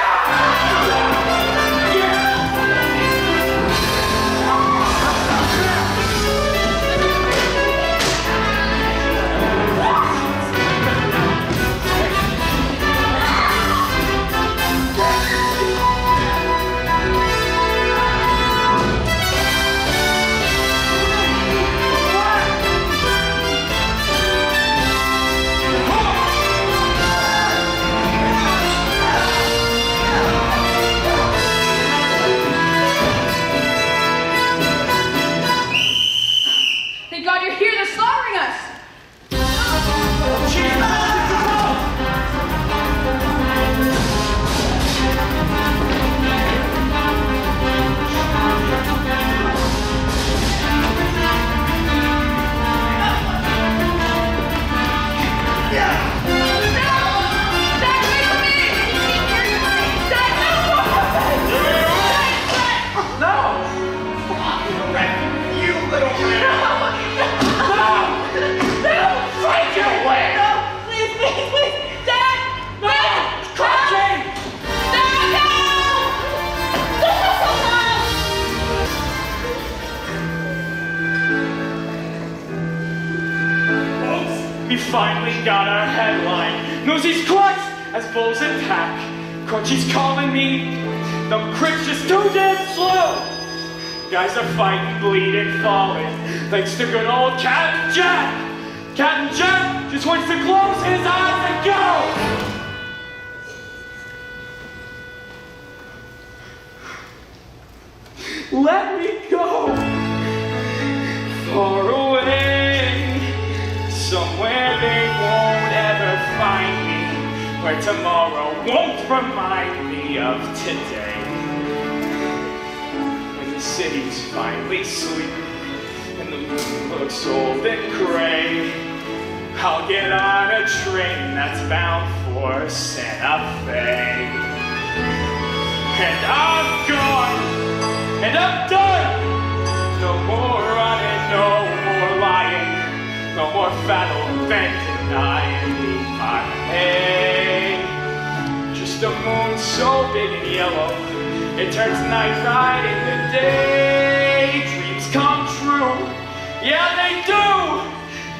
Newsies clutch as bulls attack. Cruchies calling me. Them cricks just too damn slow. Guys are fighting, bleeding, falling. Thanks to good old Captain Jack. Captain Jack just wants to close his eyes and go. Let me go. Far away. Somewhere they won't ever find me. Where tomorrow won't remind me of today. When the city's finally asleep and the moon looks old and gray, I'll get on a train that's bound for Santa Fe. And I'm gone, and I'm done. No more running, no more lying, no more fat old men denying me my hay. Just a moon so big and yellow, it turns night right into day. Dreams come true, yeah they do,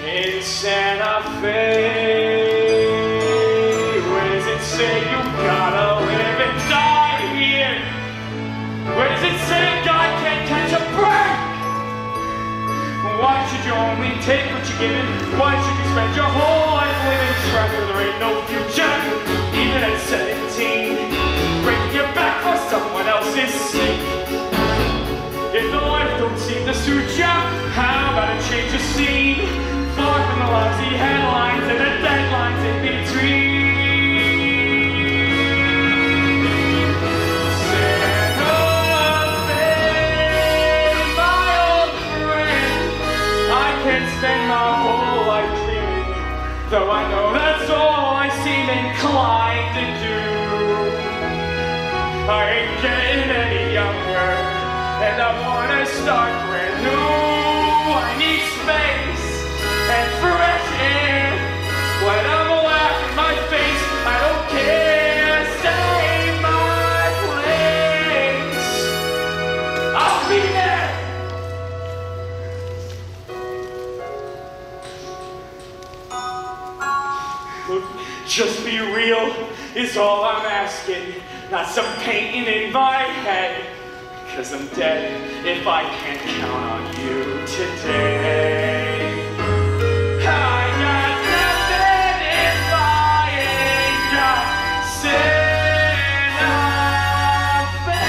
in Santa Fe. Where does it say you gotta live and die here? Where does it say God can't catch a break? Why should you only take what you're given? Why should you spend your whole life living trapped where there ain't no future? Even at 17, breaking your back for someone else's sake. If the life don't seem to suit ya, how about a change of scene? Far from the lousy headlines and the deadlines in between. Spend my whole life dreaming, though I know that's all I seem inclined to do. I ain't getting any younger, and I wanna start brand new. I need space and fresh air. When I'm laughing in my face, I don't care. Stay my place. I'll be there. Just be real is all I'm asking, not some painting in my head. 'Cause I'm dead if I can't count on you today. I got nothing if I ain't got Santa Fe.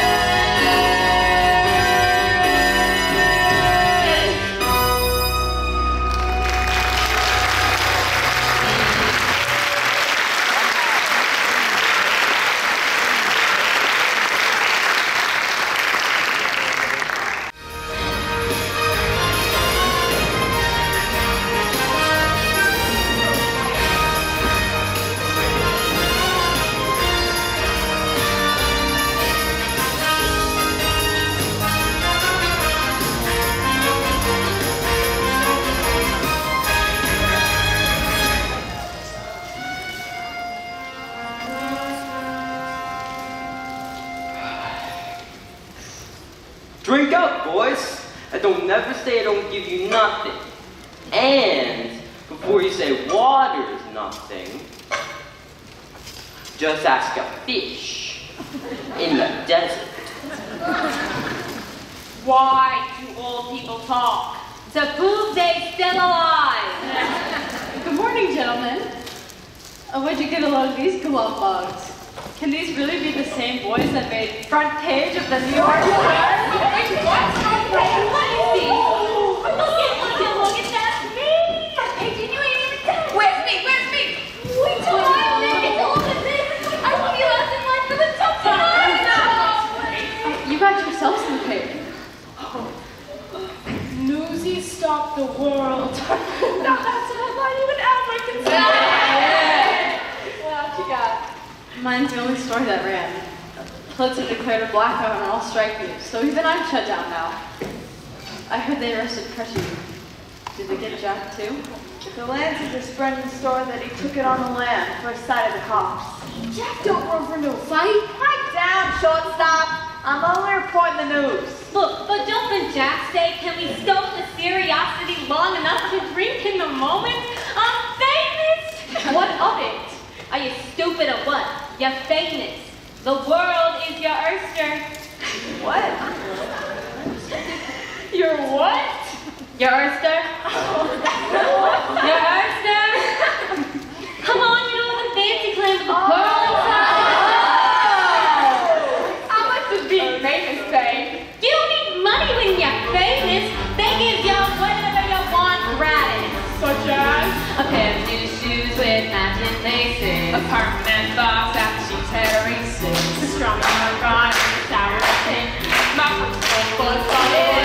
Drink up, boys. And don't never say I don't give you nothing. And before you say water is nothing, just ask a fish in the desert. Why do old people talk? To prove they still alive. Good morning, gentlemen. Where'd you get a load of these glove bugs? Can these really be the same boys that made front page of the New York Times? What is these? Look at that me! Hey, did you even tell? Where's me? Wait till I make it all the thing. I will be last in line for the top time. You got yourselves some paper. Newsies stop the world. Now that's a headline even Alfred can say. What you got? Mine's the only story that ran. Pulitzer declared a blackout on all strike news, so even I'm shut down now. I heard they arrested Cruchies. Did they get Jack too? The Lancet is spreading the story that he took it on the land, first sight of the cops. Jack don't run for no fight. Pipe down, shortstop. I'm only reporting the news. Look, but don't Jack say, can we stoke the curiosity long enough to drink in the moment? I'm famous! What of it? Are you stupid or what? You're famous. The world is your oyster. What? Your what? Your oyster? Your oyster? Come on, you know the fancy clam with the pearl inside? How much does being famous pay? You don't need money when you're famous. They give you whatever you want gratis. Such as? A pair of new shoes with matching laces. A permanent box after she's had a races. A strong young gun, sour thing. My first foot on it.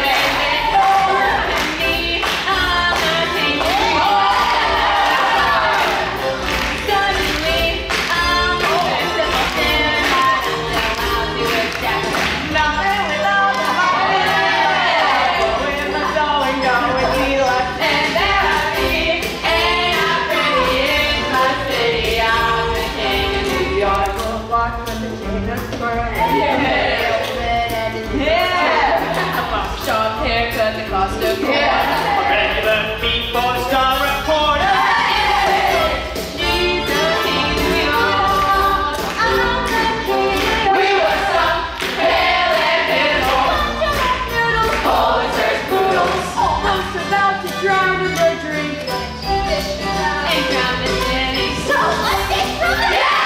Short haircut, the cost of A regular beat for star reporter. We were some pale and pitiful. Polisers, poodles. almost about to drown in their drink. And drowned in So let's get started. Yeah!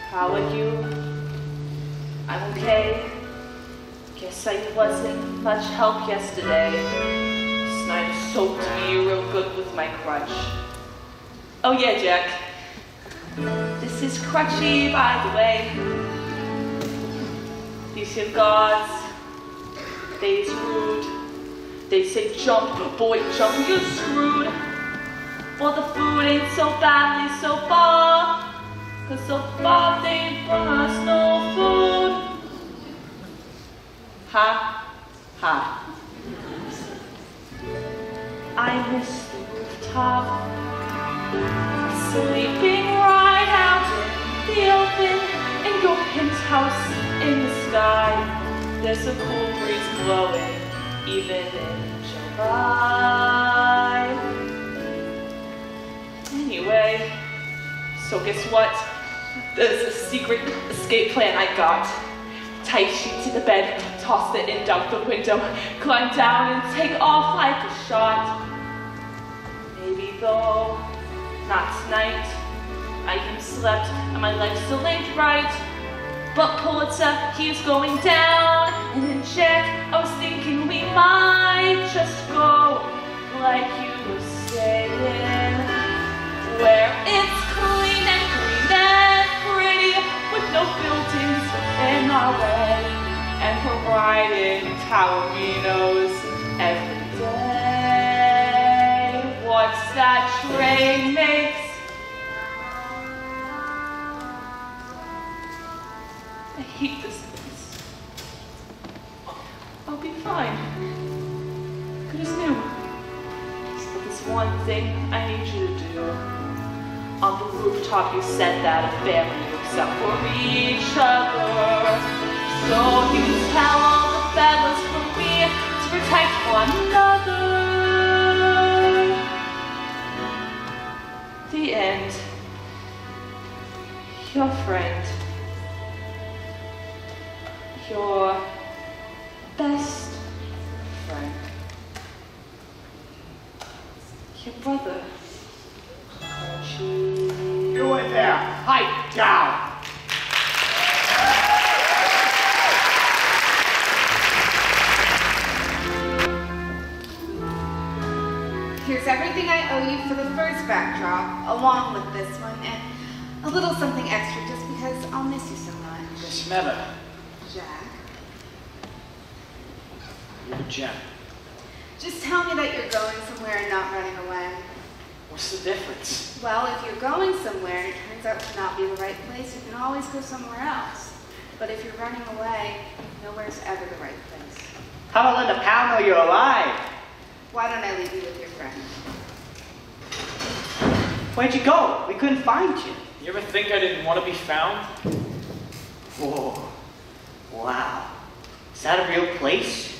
How are you? I'm okay. Guess I wasn't much help yesterday. This night soaked me real good with my crutch. Oh yeah, Jack. This is Cruchies, by the way. These here guards, they's rude. They say jump, boy, jump, you're screwed. Well, the food ain't so badly so far, 'cause so far they brought us no food. Ha, ha. I miss the rooftop, sleeping right out in the open, in your penthouse in the sky. There's a cool breeze blowing, even in July. Anyway, so guess what? There's a secret escape plan I got. Tie a sheet to the bed, toss the end out the window, climb down and take off like a shot. Maybe though, not tonight. I am slept and my legs still ain't right. But Pulitzer, he's going down. And then Jack, I was thinking we might just go like you were saying, where it's clean and green and pretty, with no buildings in our way, and we're riding Taurinos every day. What's that train makes? I hate this place. I'll be fine. Good as new. But there's one thing I need you to do. On the rooftop you said that a family looks out for each other. So you tell all the fellas from me to protect one another. The end. Your friend. Your best friend. Your brother. You in there, pipe down. Here's everything I owe you for the first backdrop, along with this one, and a little something extra just because I'll miss you so much. Miss Meta. Jack, You're Jen. just tell me that you're going somewhere and not running away. What's the difference? Well, if you're going somewhere and it turns out to not be the right place, you can always go somewhere else. But if you're running away, nowhere's ever the right place. How about letting the pal know you're alive? Why don't I leave you with your friend? Where'd you go? We couldn't find you. You ever think I didn't want to be found? Whoa. Wow. Is that a real place?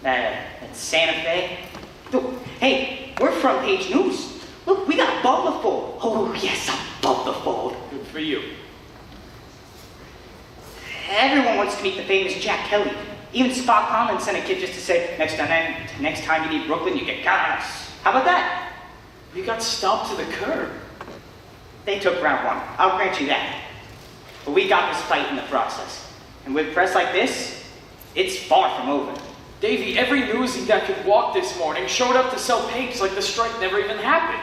That Santa Fe? Look, hey, we're front page news. Look, we got a butler fold. Oh, yes, a butler fold. Good for you. Everyone wants to meet the famous Jack Kelly. Even Spock Conlon sent a kid just to say, next time you need Brooklyn, you get got us. How about that? We got stomped to the curb. They took round one. I'll grant you that. But we got this fight in the process. And with press like this, it's far from over. Davey, every newsie that could walk this morning showed up to sell papes like the strike never even happened.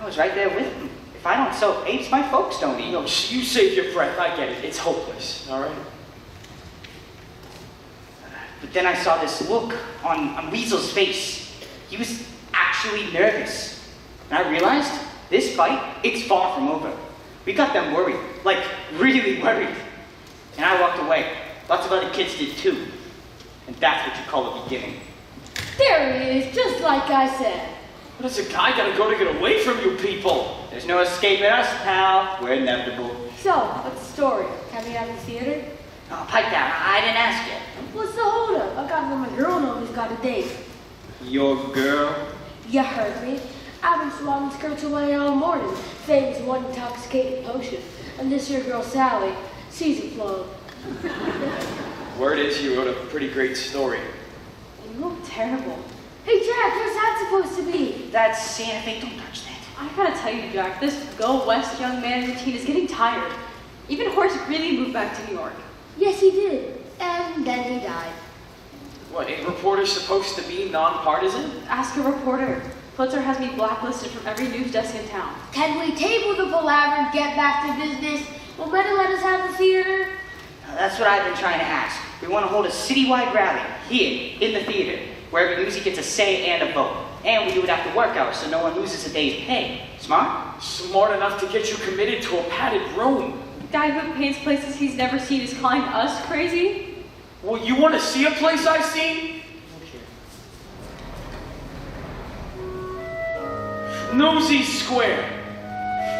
I was right there with them. If I don't sell papes, my folks don't eat. No, you save your breath. I get it. It's hopeless. All right? But then I saw this look on Weasel's face. He was actually nervous. And I realized, this fight, it's far from over. We got them worried. Like, really worried. And I walked away. Lots of other kids did too. And that's what you call a beginning. There he is, just like I said. What does a guy gotta go to get away from you people? There's no escaping us, pal. We're inevitable. So, what's the story? Can we have the theater? Oh, pipe down. I didn't ask you. What's the holdup? I gotta let my girl know he's got a date. Your girl? You heard me. I've been swatting skirts away all morning. Things one intoxicated potion. And this here girl Sally, season flow. Word is you wrote a pretty great story. You look terrible. Hey Jack, where's that supposed to be? That's Santa Fe. Don't touch that. I gotta tell you, Jack, this go west young man routine is getting tired. Even Horace really moved back to New York. Yes, he did. And then he died. What, ain't reporters supposed to be nonpartisan? Ask a reporter. Pulitzer has me blacklisted from every news desk in town. Can we table the palaver and get back to business? Will Betty let us have the theater? That's what I've been trying to ask. We want to hold a citywide rally here in the theater, where every newsie gets a say and a vote. And we do it after work hours so no one loses a day's pay. Smart? Smart enough to get you committed to a padded room. The guy who paints places he's never seen is calling us crazy? Well, you want to see a place I've seen? Newsies Square.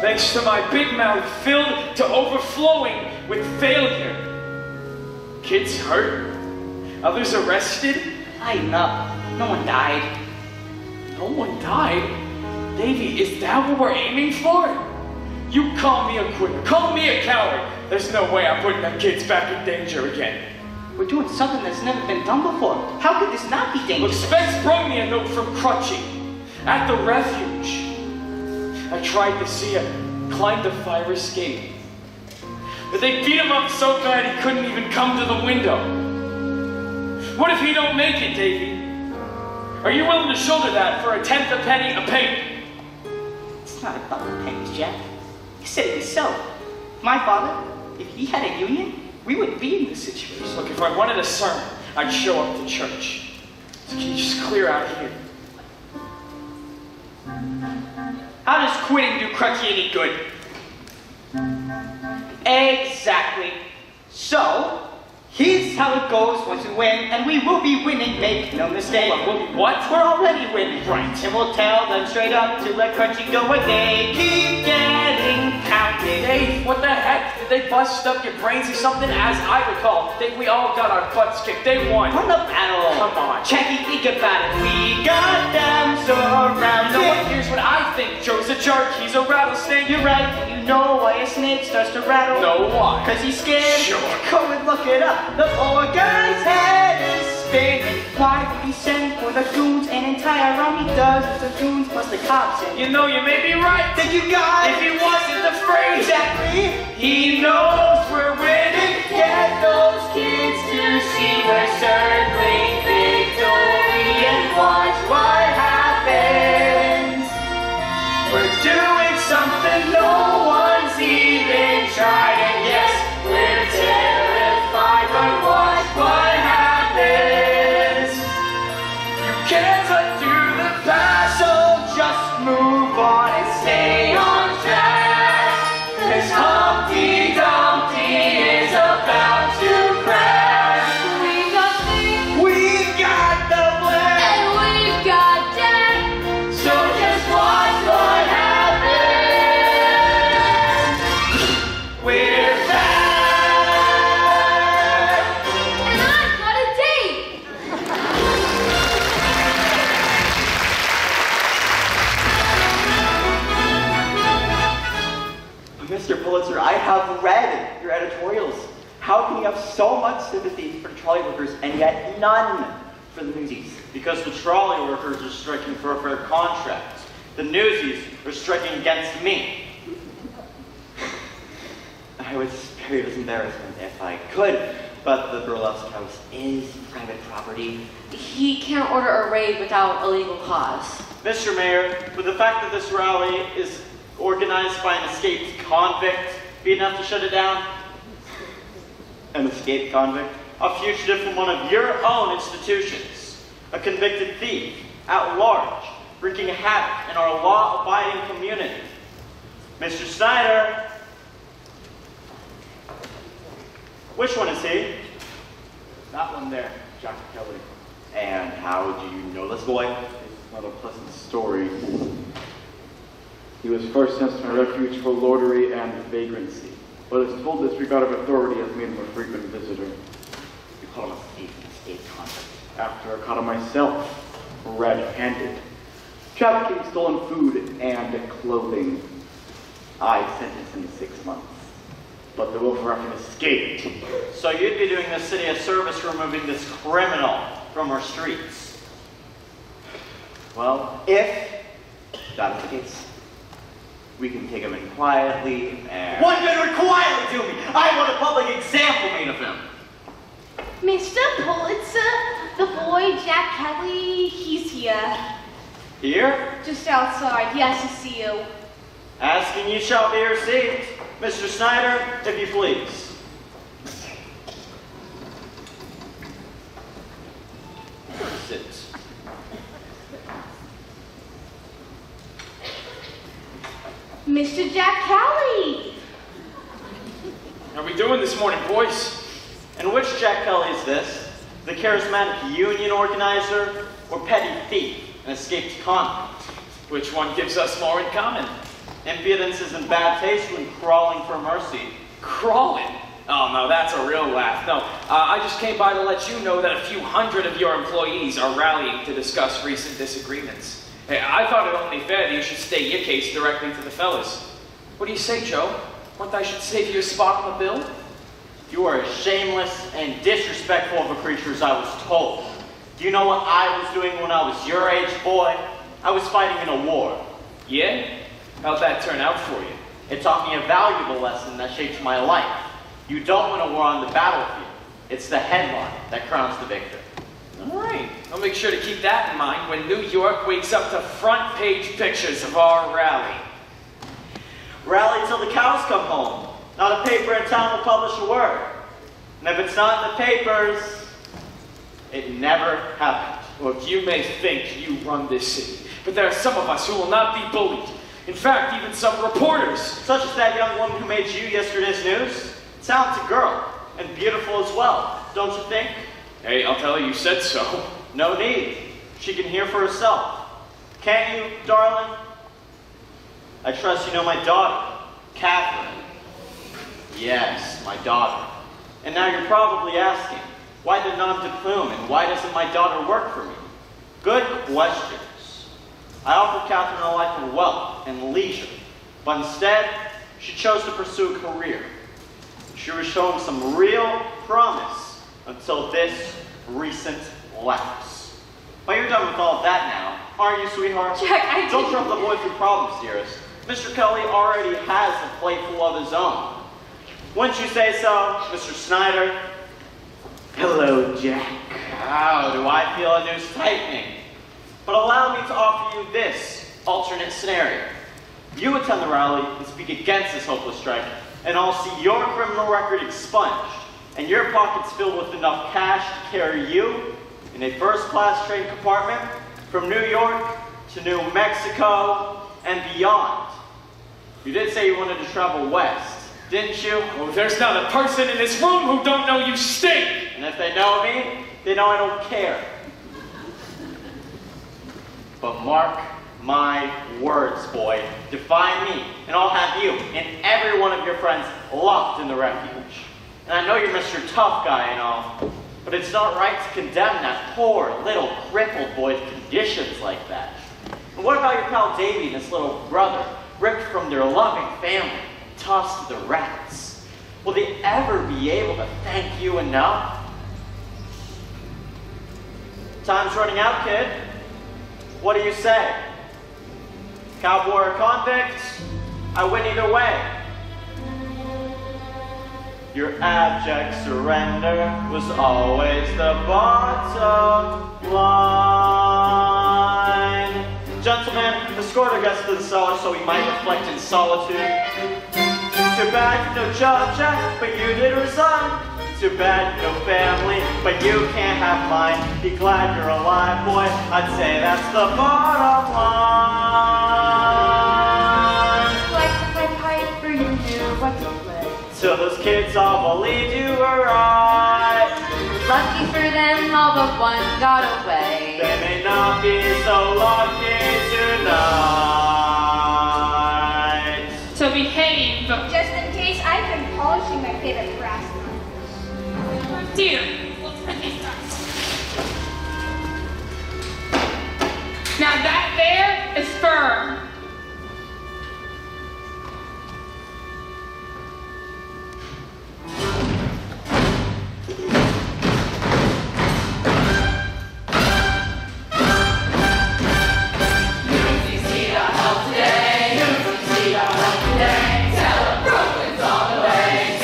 Thanks to my big mouth filled to overflowing with failure. Kids hurt. Others arrested. Lighten up. No one died. No one died? Davy, is that what we're aiming for? You call me a quitter. Call me a coward. There's no way I'm putting them kids back in danger again. We're doing something that's never been done before. How could this not be Look, dangerous? Spence brought me a note from Cruchies at the Refuge. I tried to see him, climbed the fire escape. But they beat him up so bad he couldn't even come to the window. What if he don't make it, Davy? Are you willing to shoulder that for a tenth a penny a paint? It's not about the pennies, Jack. You said it yourself. My father, if he had a union, we wouldn't be in this situation. Look, if I wanted a sermon, I'd show up to church. So can you just clear out here? How does quitting do Crunchy any good? Exactly. So, here's how it goes once we win, and we will be winning, make no mistake. What? We're already winning. Right. And we'll tell them straight up to let Crunchy go when they keep getting counted. Dave, what the heck? Did they bust up your brains or something? As I recall, we all got our butts kicked. They won. Run the battle. Come on. Checky, think about it. We got them surrounded. You know what? Here's what I think. Joe's a jerk. He's a rattlesnake. You're right. You know why a snake starts to rattle? No, why? Cause he's scared. Sure. Go and look it up. The poor guy's head is spinning. Why would he send for the goons? An entire army dozens of goons plus the cops. And you know, you may be right. Then you got if he wasn't afraid. Exactly. He knows we're winning. Get those kids to see we're circling victory and watch what happens. We're doing something no one's even tried. And yes, we're terrified, but watch what happens. You can't undo the past, so just move on and stay on track. 'Cause Humpty Dumpty is about to crash. We got things, We got the blame, and we've got death. so just watch what happens. We're back. And I've got a date. Mr. Pulitzer, I have read your editorials. How can you have so much sympathy for the trolley workers and yet none for the Newsies? Because the trolley workers are striking for a fair contract. The Newsies are striking against me. I would spare this embarrassment if I could, but the burlesque house is private property. He can't order a raid without a legal cause. Mr. Mayor, would the fact that this rally is organized by an escaped convict be enough to shut it down? An escaped convict? A fugitive from one of your own institutions. A convicted thief, at large, wreaking havoc in our law-abiding community. Mr. Snyder, which one is he? That one there, Jack Kelly. And how do you know this boy? It's not a pleasant story. He was first sent to a refuge for loitery and vagrancy, but his full disregard of authority has made him a frequent visitor. You call him a thief, an escaped convict. After I caught him myself, red-handed, trafficking stolen food and clothing, I sentenced him to 6 months. But the Wolf Ruffin escaped. So you'd be doing the city a service removing this criminal from our streets. Well, if that is the case, we can take him in quietly and... One good would quietly to me. I want a public example made of him. Mr. Pulitzer, the boy Jack Kelly, he's here. Here? Just outside. He has to see you. Asking you shall be received. Mr. Snyder, if you please. Sit. Mr. Jack Kelly. How are we doing this morning, boys? And which Jack Kelly is this? The charismatic union organizer or petty thief and escaped convict? Which one gives us more in common? Impudence is in bad taste when crawling for mercy. Crawling? Oh, no, that's a real laugh. No, I just came by to let you know that a few hundred of your employees are rallying to discuss recent disagreements. Hey, I thought it only fair that you should state your case directly to the fellas. What do you say, Joe? What I should save you a spot on the bill? You are as shameless and disrespectful of a creature as I was told. Do you know what I was doing when I was your age, boy? I was fighting in a war. Yeah? How'd that turn out for you? It taught me a valuable lesson that shaped my life. You don't win a war on the battlefield. It's the headline that crowns the victor. All right. I'll make sure to keep that in mind when New York wakes up to front page pictures of our rally. Rally till the cows come home. Not a paper in town will publish a word. And if it's not in the papers, it never happened. Look, you may think you run this city, but there are some of us who will not be bullied. In fact, even some reporters. Such as that young woman who made you yesterday's news. Talented girl, and beautiful as well, don't you think? Hey, I'll tell her you said so. No need. She can hear for herself. Can't you, darling? I trust you know my daughter, Catherine. Yes, my daughter. And now you're probably asking, why the nom de plume and why doesn't my daughter work for me? Good questions. I offered Catherine a life of wealth and leisure, but instead, she chose to pursue a career. She was showing some real promise until this recent lapse. But you're done with all of that now, aren't you, sweetheart? Jack, Don't drop the boy through problems, dearest. Mr. Kelly already has a plate full of his own. Wouldn't you say so, Mr. Snyder? Hello, Jack. How do I feel a noose tightening? But allow me to offer you this alternate scenario. You attend the rally and speak against this hopeless strike, and I'll see your criminal record expunged, and your pockets filled with enough cash to carry you in a first-class train compartment from New York to New Mexico and beyond. You did say you wanted to travel west, didn't you? Oh, there's not a person in this room who don't know you stink! And if they know me, they know I don't care. But mark my words, boy. Defy me, and I'll have you and every one of your friends locked in the refuge. And I know you're Mr. Tough Guy and all, but it's not right to condemn that poor, little, crippled boy to conditions like that. And what about your pal Davy and his little brother, ripped from their loving family and tossed to the rats? Will they ever be able to thank you enough? Time's running out, kid. What do you say? Cowboy or convict? I win either way. Your abject surrender was always the bottom line. Gentlemen, escort our guest to the cellar so he might reflect in solitude. Too bad no job, Jack, but you did resign. Too bad no family, but you can't have mine. Be glad you're alive, boy. I'd say that's the bottom line. Like my pipe for you knew what to play. Till those kids all believed you were right. Lucky for them, all but one got away. They may not be so lucky tonight. So behave. Just in case, I've been polishing my favorite brass knife. Dear, let's put these guys. Now that there is firm. Newsies need our help today. Newsies need our help today. Tell them Brooklyn's on the way.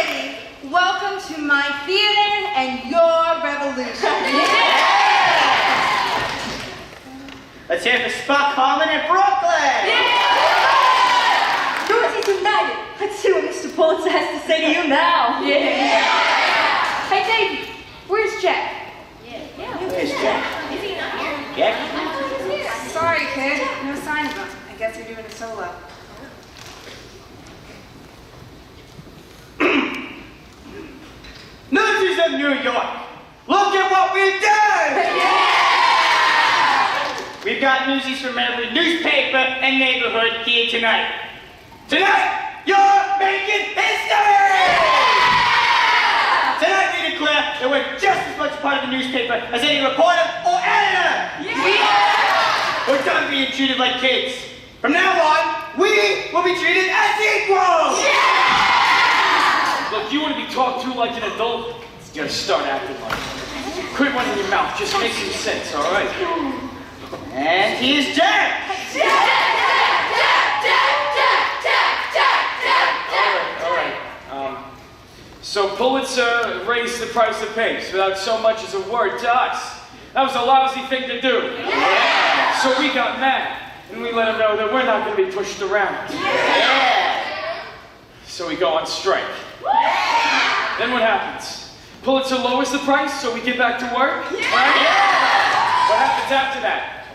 ladies, welcome to my theater and your revolution. Let's hear it for Spock Common in Brooklyn! Newsies united! Let's see what Mr. Pulitzer has to say to you now. Hey, Dave, where's Jack? Where's Jack? Is he not here? Jack? Sorry, kid. No sign of him. I guess you're doing a solo. Newsies of New York! Look at what we've done! We've got newsies from every newspaper and neighborhood here tonight. Tonight, you're making history! Tonight we declare that we're just as much part of the newspaper as any reporter or editor! We're done being treated like kids. From now on, we will be treated as equals! Look, you want to be talked to like an adult? You gotta start acting like it. Quit running your mouth. Just make some sense, all right? And here's Jack! All right. So Pulitzer raised the price of papes without so much as a word to us. That was a lousy thing to do. So we got mad, and we let him know that we're not going to be pushed around. So we go on strike. Then what happens? Pulitzer lowers the price so we get back to work? Right? What happens after that?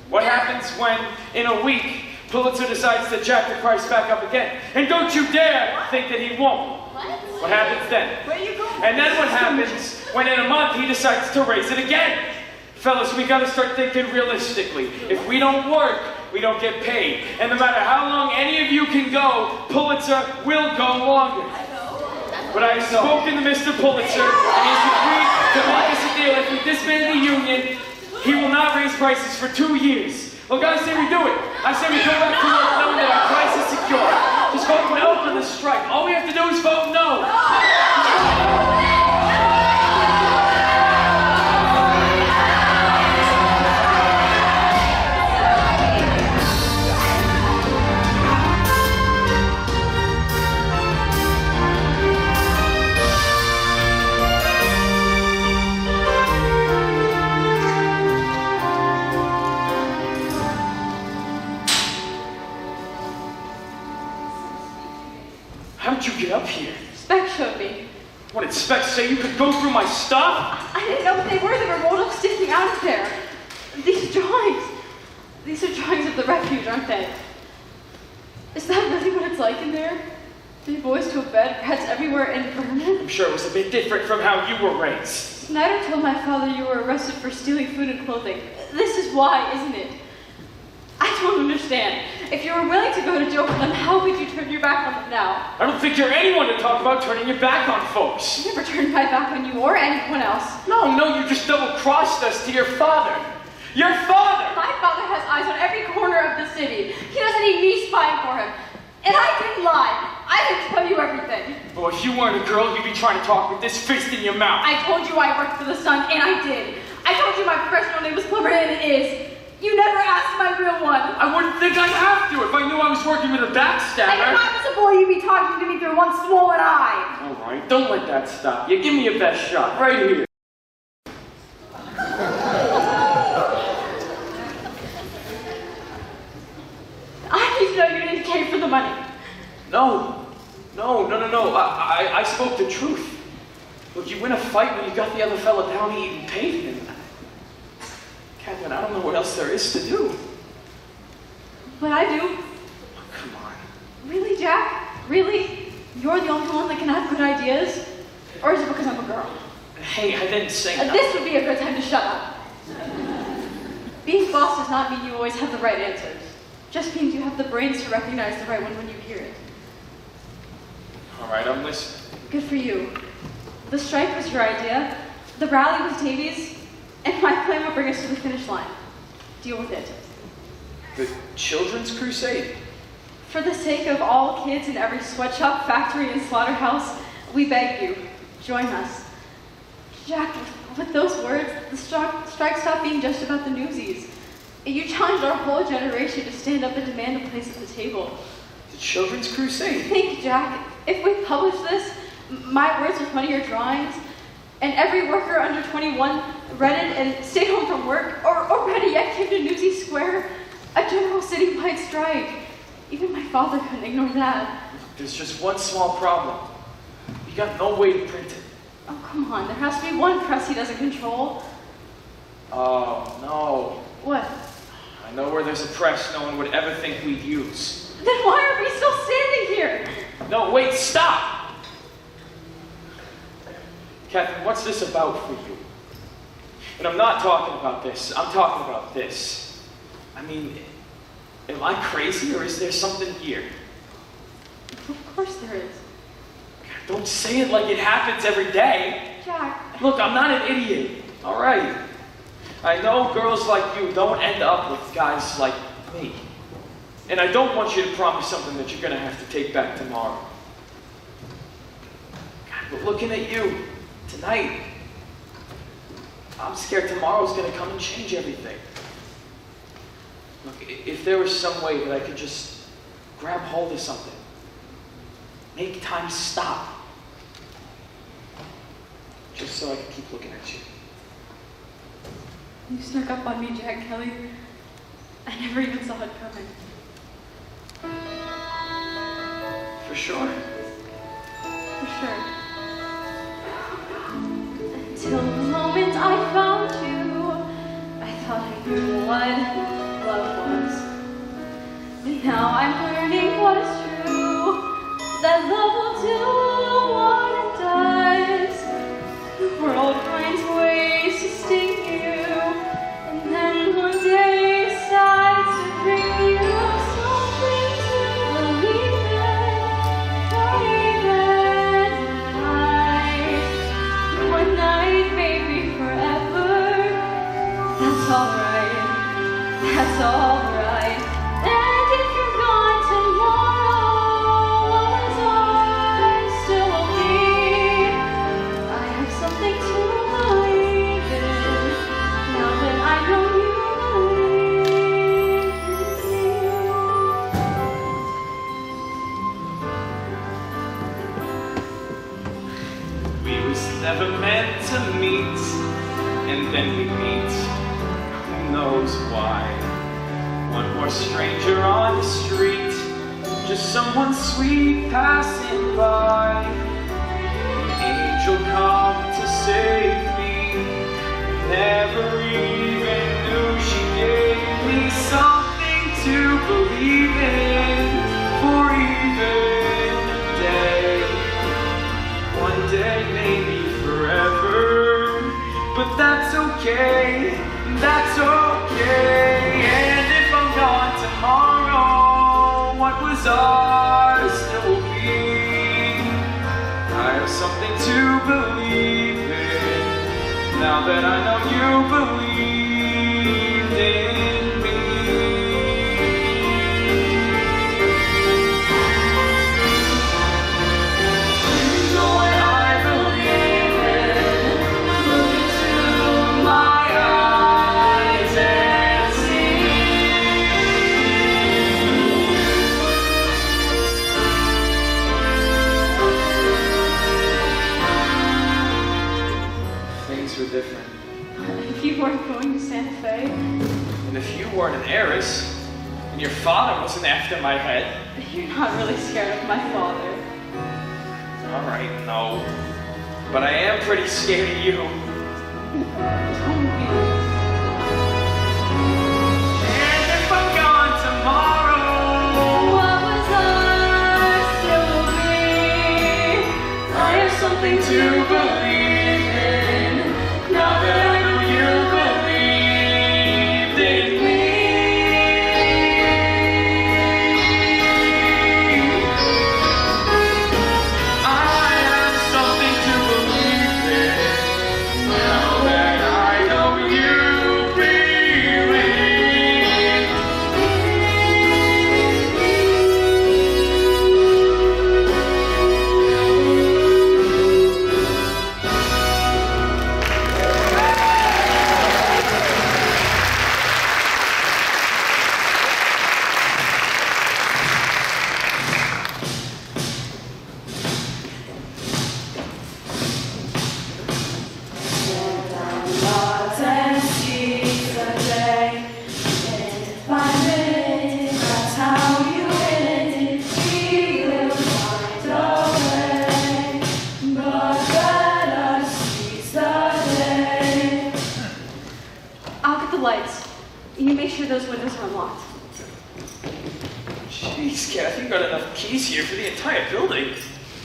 What happens when, in a week, Pulitzer decides to jack the price back up again? And don't you dare think that he won't. What happens then? Where you going? And then what happens when in a month he decides to raise it again? Fellas, we gotta start thinking realistically. If we don't work, we don't get paid. And no matter how long any of you can go, Pulitzer will go longer. But I've spoken to Mr. Pulitzer, and he's agreed to make us a deal. If we disband the union, he will not raise prices for 2 years. Look, I say we do it. I say we go back to work knowing that our price is secure. Just vote no for the strike. All we have to do is vote no. How'd you get up here? Spec showed me. What did Spec say? You could go through my stuff? I didn't know what they were. They were rolled up, sticking out of there. These drawings. These are drawings of the Refuge, aren't they? Is that really what it's like in there? 3 boys to a bed, rats everywhere, and vermin? I'm sure it was a bit different from how you were raised. Snyder told my father you were arrested for stealing food and clothing. This is why, isn't it? I don't understand. If you were willing to go to jail for them, how could you turn your back on them now? I don't think you're anyone to talk about turning your back on folks. I never turned my back on you or anyone else. No, you just double-crossed us to your father. Your father! My father has eyes on every corner of the city. He doesn't need me spying for him. And I didn't lie. I didn't tell you everything. Well, if you weren't a girl, you'd be trying to talk with this fist in your mouth. I told you I worked for the Sun, and I did. I told you my professional name was Clover, and it is. You never asked my real one. I wouldn't think I'd have to if I knew I was working with a backstabber. And if I was a boy, you'd be talking to me through one swollen eye. All right, don't let that stop you. Give me your best shot, right here. I need to know you didn't cave for the money. No. I spoke the truth. Look, you win a fight when you got the other fella down to eating pavement. Catherine, I don't know what else there is to do. But I do. Oh, come on. Really, Jack? Really? You're the only one that can have good ideas? Or is it because I'm a girl? Hey, I didn't say that. This would be a good time to shut up. Being boss does not mean you always have the right answers. Just means you have the brains to recognize the right one when you hear it. All right, I'm listening. Good for you. The strike was your idea. The rally was Davies. And my plan will bring us to the finish line. Deal with it. The Children's Crusade? For the sake of all kids in every sweatshop, factory, and slaughterhouse, we beg you, join us. Jack, with those words, the strike stopped being just about the Newsies. You challenged our whole generation to stand up and demand a place at the table. The Children's Crusade? Think, Jack, if we publish this, my words with one of your drawings, and every worker under 21 read it and stayed home from work, or better yet, came to Newsies Square, a general citywide strike. Even my father couldn't ignore that. There's just one small problem. We got no way to print it. Oh, come on, there has to be one press he doesn't control. Oh, no. What? I know where there's a press no one would ever think we'd use. Then why are we still standing here? No, wait, stop! Catherine, what's this about for you? And I'm not talking about this, I'm talking about this. I mean, am I crazy or is there something here? Of course there is. Don't say it like it happens every day. Jack. Look, I'm not an idiot, all right? I know girls like you don't end up with guys like me. And I don't want you to promise something that you're gonna have to take back tomorrow. God, but looking at you, tonight, I'm scared tomorrow's gonna come and change everything. Look, if there was some way that I could just grab hold of something, make time stop, just so I can keep looking at you. You snuck up on me, Jack Kelly. I never even saw it coming. For sure? For sure. Until the moment I found you, I thought I knew what love was. But now I'm learning what is true, that love will do what it does. The world finds ways to sting you, and then one day decides to bring you something to believe in. For even one night, maybe forever. That's alright. That's alright. And if you're gone tomorrow, what was ours still will be. I have something to believe in, now that I know you believe in me. We was never meant to meet, and then we meet. Who knows why? One more stranger on the street, just someone sweet passing by. An angel come to save me, never even knew she gave me something to believe in, for even a day. One day, maybe forever, but that's okay, that's okay. And if I'm gone tomorrow, what was ours still will be. I have something to believe in, now that I know you believed in me. You know what I believe in, look into my eyes and see. Things were different. If you weren't going to Santa Fe, And if you weren't an heiress, and your father wasn't after my head, you're not really scared of my father. all right, no. But I am pretty scared of you. Don't be. And if I'm gone tomorrow, What was ours still will be. I have something to believe in, now that I know you believed in me. I have something to believe in, now that I know you believe in me. make sure those windows are unlocked? Jeez, Kathy, you got enough keys here for the entire building.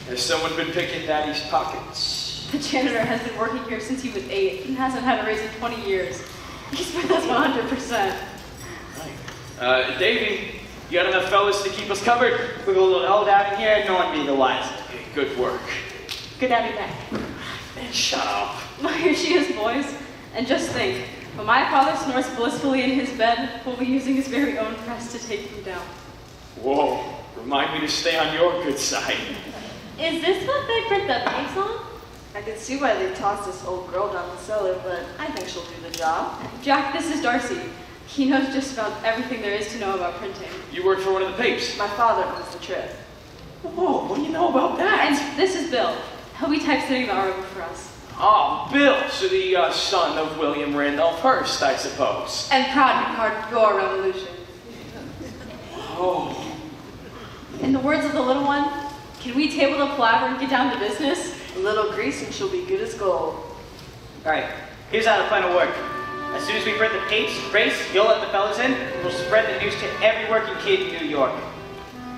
Has someone been picking Daddy's pockets? The janitor has been working here since he was 8 and hasn't had a raise in 20 years. He's with us 100%. Davey, you got enough fellas to keep us covered? With a little help out in here, no one be the wiser. Hey, good work. Good to have you back. Man, shut up. Well, here she is, boys. And just think, when my father snores blissfully in his bed, we'll be using his very own press to take him down. Whoa, remind me to stay on your good side. Is this what they print the tapes on? I can see why they tossed this old girl down the cellar, but I think she'll do the job. Jack, this is Darcy. He knows just about everything there is to know about printing. You work for one of the papes? My father owns the trip. Whoa, what do you know about that? And this is Bill. He'll be typesetting the article for us. Oh, Bill, so the son of William Randolph Hearst, I suppose. And proud to part your revolution. Oh. In the words of the little one, can we table the palaver and get down to business? A little grease and she'll be good as gold. Alright, here's how the plan will work. As soon as we print the tapes, Grace, you'll let the fellas in, and we'll spread the news to every working kid in New York.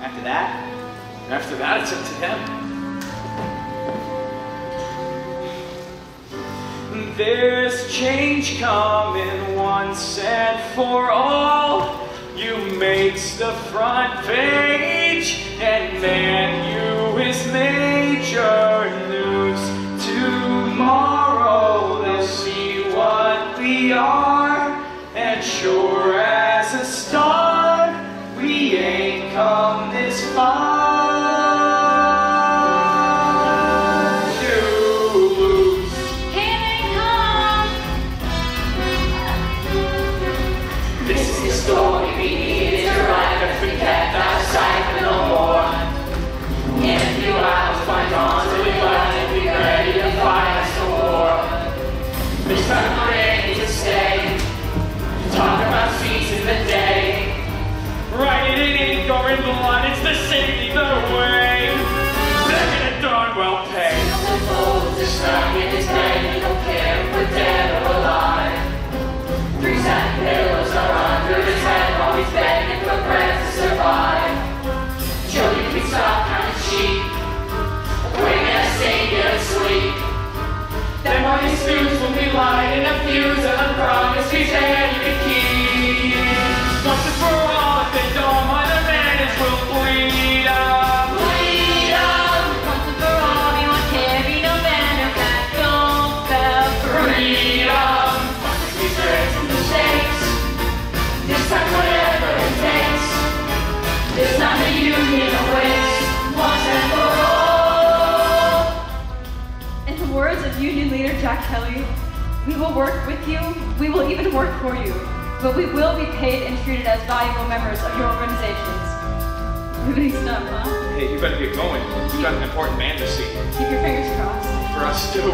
After that, it's up to them. There's change coming once and for all. You makes the front page, and man, you is major news. Tomorrow they'll see what we are, and sure as a star, we ain't come this far. This time we're ready to stay. Talk about seizing the day. Write it in ink or in blood, it's the same either way. They're gonna darn well pay. The fools are stuck in his bed, he don't care if we're dead or alive. 3 satin pillows are under his head while he's begging for breath to survive. Joe, you can stop counting sheep. We're gonna sing you to sleep. Then one of these fuse will be lighting a fuse of a promise he's there you can keep. Once and for all, if they don't mind the manners, we'll bleed up. Bleed up. Once and for all, we won't carry no banner back, don't fell Freedom. Once we turn from the stakes. This time whatever it takes. This time the union awaits. Once and for all. In the words of Union leader Jack Kelly, we will work with you, we will even work for you, but we will be paid and treated as valuable members of your organizations. Riveting stuff, huh? Hey, you better get going. You've got an important man to see. Keep your fingers crossed. For us too.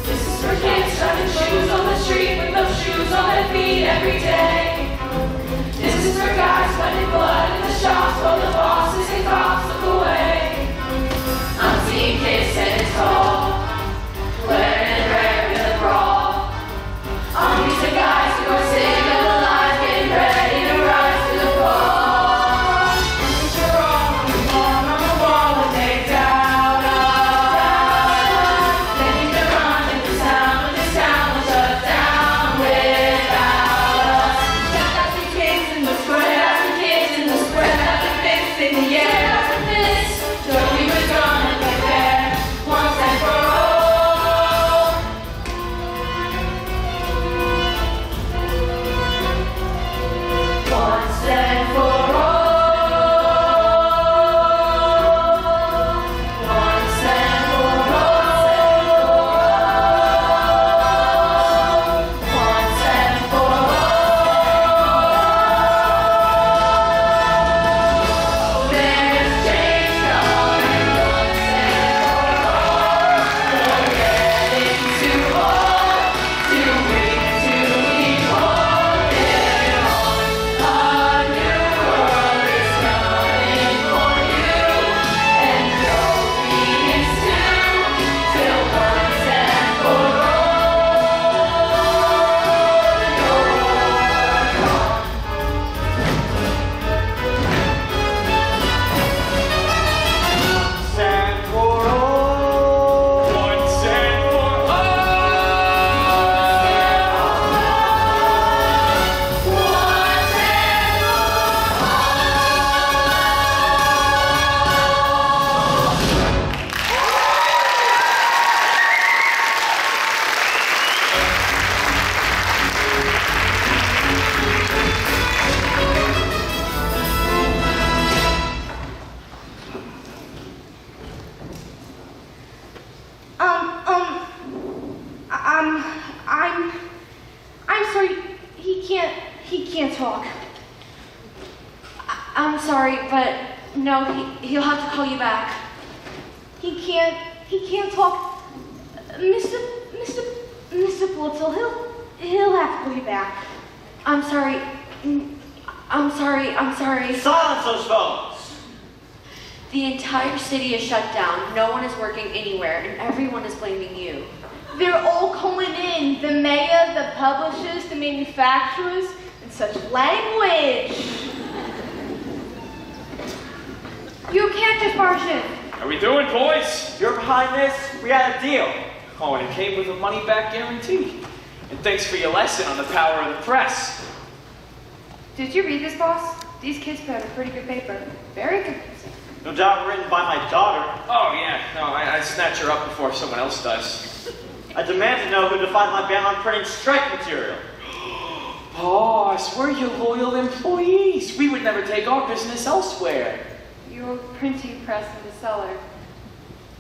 This is for kids driving shoes on the street with those shoes on their feet every day. This is for guys spending blood in the shops while the bosses and cops look away. I'm seeing kids standing tall, glaring and raring in the brawl. Armies of guys who are sick of the lies, getting ready to rise to the call. This is for all sorry, but no, he'll have to call you back. He can't talk. Mr. Blitzel, he'll have to call you back. I'm sorry. I'm sorry. Silence those phones! The entire city is shut down. No one is working anywhere, and everyone is blaming you. They're all calling in. The mayor, the publishers, the manufacturers, and such language. You can't just barge in. How we doing, boys? You're behind this? We had a deal. Oh, and it came with a money-back guarantee. And thanks for your lesson on the power of the press. Did you read this, boss? These kids put out a pretty good paper. Very convincing. No doubt written by my daughter. Oh, yeah. No, I snatch her up before someone else does. I demand to know who defined my ban on printing strike material. Boss, we're your loyal employees. We would never take our business elsewhere. Your printing press in the cellar.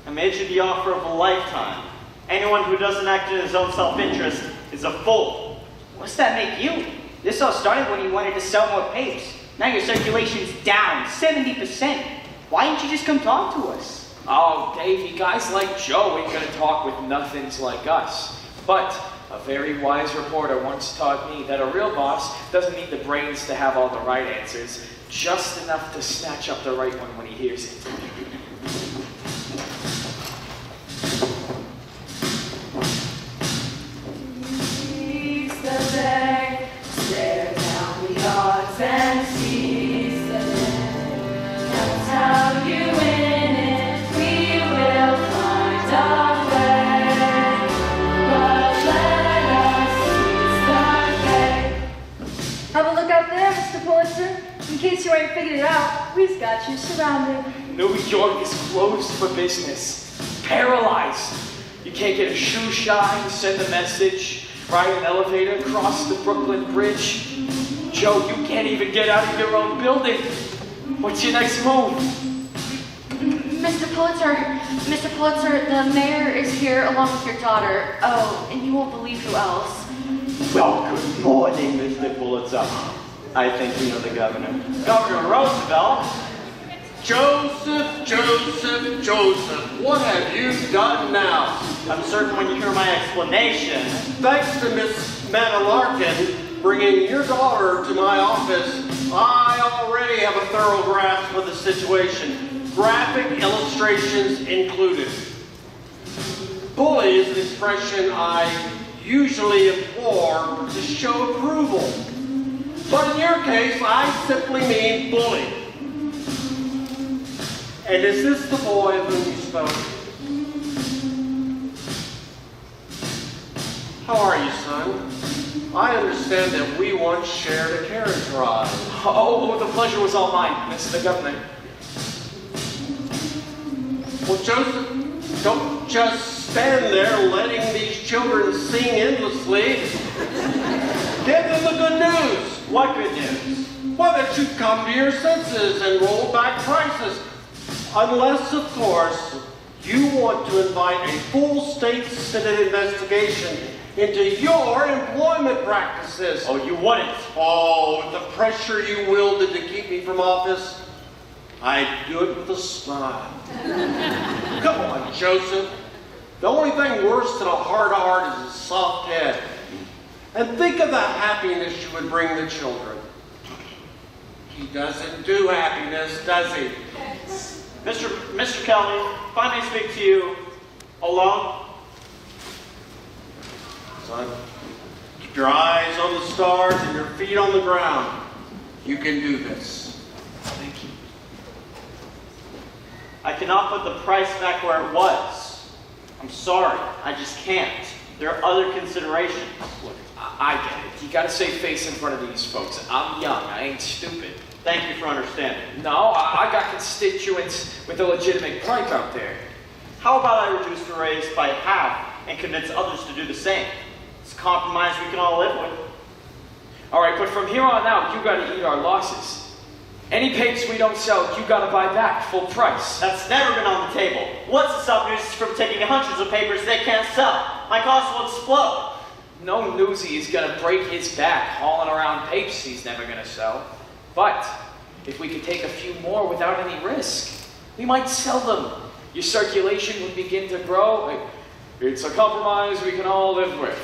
I made you the offer of a lifetime. Anyone who doesn't act in his own self-interest is a fool. What's that make you? This all started when you wanted to sell more papes. Now your circulation's down 70%. Why didn't you just come talk to us? Oh, Davey, guys like Joe ain't gonna talk with nothings like us. But a very wise reporter once taught me that a real boss doesn't need the brains to have all the right answers, just enough to snatch up the right one when he hears it. Stare down the odds and seize the day. That's how you win it. We will find our way. But let us seize the day. Have a look out there, Mr. Pulitzer. In case you ain't figured it out, we've got you surrounded. New York is closed for business. Paralyzed. You can't get a shoe shine, send a message, ride an elevator, cross the Brooklyn Bridge. Joe, you can't even get out of your own building. What's your next move? Mr. Pulitzer, the mayor is here along with your daughter. Oh, and you won't believe who else. Well, good morning, Mr. Pulitzer. I think you know the governor. Governor Roosevelt. Joseph, what have you done now? I'm certain when you hear my explanation. Thanks to Miss Manalarkin bringing your daughter to my office, I already have a thorough grasp of the situation, graphic illustrations included. Bully is an expression I usually implore to show approval. But in your case, I simply mean bully. And is this the boy of whom you spoke? How are you, son? I understand that we once shared a carriage ride. Oh, the pleasure was all mine, Mr. Governor. Well, Joseph, don't just stand there letting these children sing endlessly. Give them the good news. What good news? Well, that you've come to your senses and rolled back prices. Unless, of course, you want to invite a full state Senate investigation into your employment practices. Oh, you wouldn't. Oh, the pressure you wielded to keep me from office, I'd do it with a smile. Come on, Joseph. The only thing worse than a hard heart is a soft head. And think of the happiness you would bring the children. He doesn't do happiness, does he? Mr. Kelly, if I may speak to you alone. Son, keep your eyes on the stars and your feet on the ground. You can do this. Thank you. I cannot put the price back where it was. I'm sorry, I just can't. There are other considerations. Look, I get it. You gotta save face in front of these folks. I'm young, I ain't stupid. Thank you for understanding. No, I got constituents with a legitimate gripe out there. How about I reduce the raise by half and convince others to do the same? It's a compromise we can all live with. All right, but from here on out, you gotta eat our losses. Any papers we don't sell, you gotta buy back full price. That's never been on the table. What's to stop Newsies from taking hundreds of papers they can't sell? My costs will explode. No Newsie is gonna break his back hauling around papers he's never gonna sell. But If we could take a few more without any risk, we might sell them. Your circulation would begin to grow. It's a compromise we can all live with.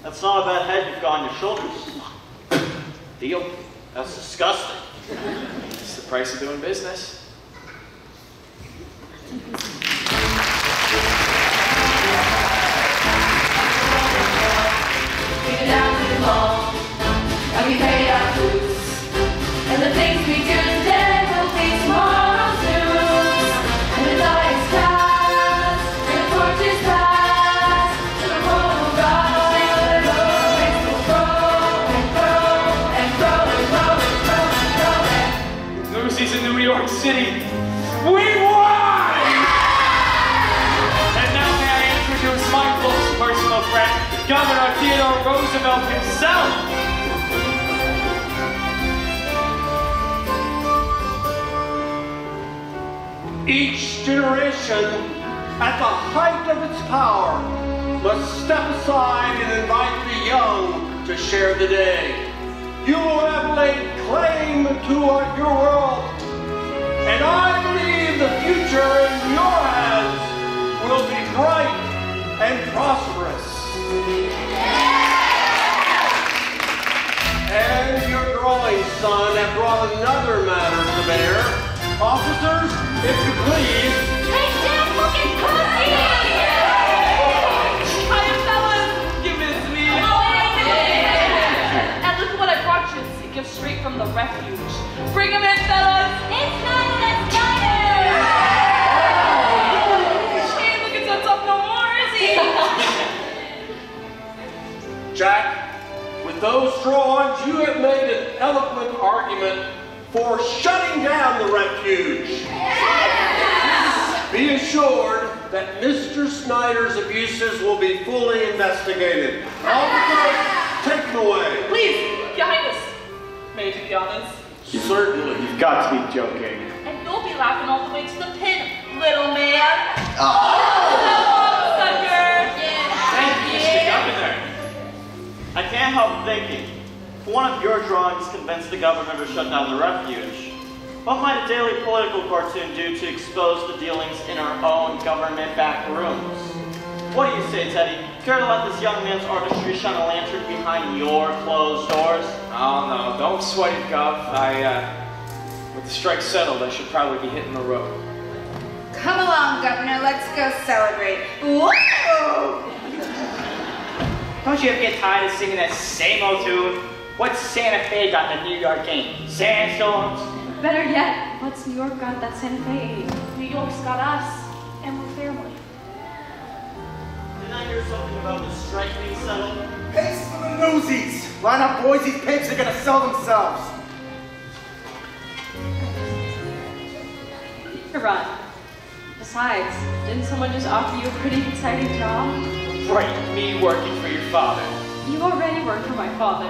That's not a bad head you've got on your shoulders. Deal? That's disgusting. It's the price of doing business. We've been out too long, and we paid our dues. And the things we do today will be tomorrow's news. And the die is cast, and the torch is passed, and the world will rise, and the race will grow and grow and grow and grow and grow and grow and Newsies in New York City. We won! And now may I introduce my close personal friend, Governor Theodore Roosevelt himself. Each generation, at the height of its power, must step aside and invite the young to share the day. You have laid claim to your world, and I believe the future in your hands will be bright and prosperous. And your drawing son have brought another matter to bear. Officers, if you please. Hey, Dad, look at Cruchies! Hi, fellas! Give it to me. And look at what I brought you. It's a gift straight from the Refuge. Bring him in, fellas! It's not an spider! He ain't looking so tough no more, is he? Jack, with those drawings, you have made an eloquent argument for shutting down the Refuge. Be assured that Mr. Snyder's abuses will be fully investigated. Officer, take him away. Please, your Highness. May I be honest? Certainly. You've got to be joking. And you'll be laughing all the way to the pin, little man. Oh. Sucker! Thank you, Mr. Governor. I can't help thinking, if one of your drawings convinced the governor to shut down the Refuge, what might a daily political cartoon do to expose the dealings in our own government-backed rooms? What do you say, Teddy? Care to let this young man's artistry shine a lantern behind your closed doors? Oh, no, don't sweat it, Gov. With the strike settled, I should probably be hitting the road. Come along, Governor. Let's go celebrate. Whoa! Don't you ever get tired of singing that same old tune? What's Santa Fe got in the New York game? Sandstorms? Better yet, what's New York got that Santa Fe ain't? New York's got us, and we're family. Didn't I hear something about the strike being settled? Pace for the Newsies. Line up, boys. These pigs are gonna sell themselves. Run. Besides, didn't someone just offer you a pretty exciting job? Right, me working for your father. You already work for my father.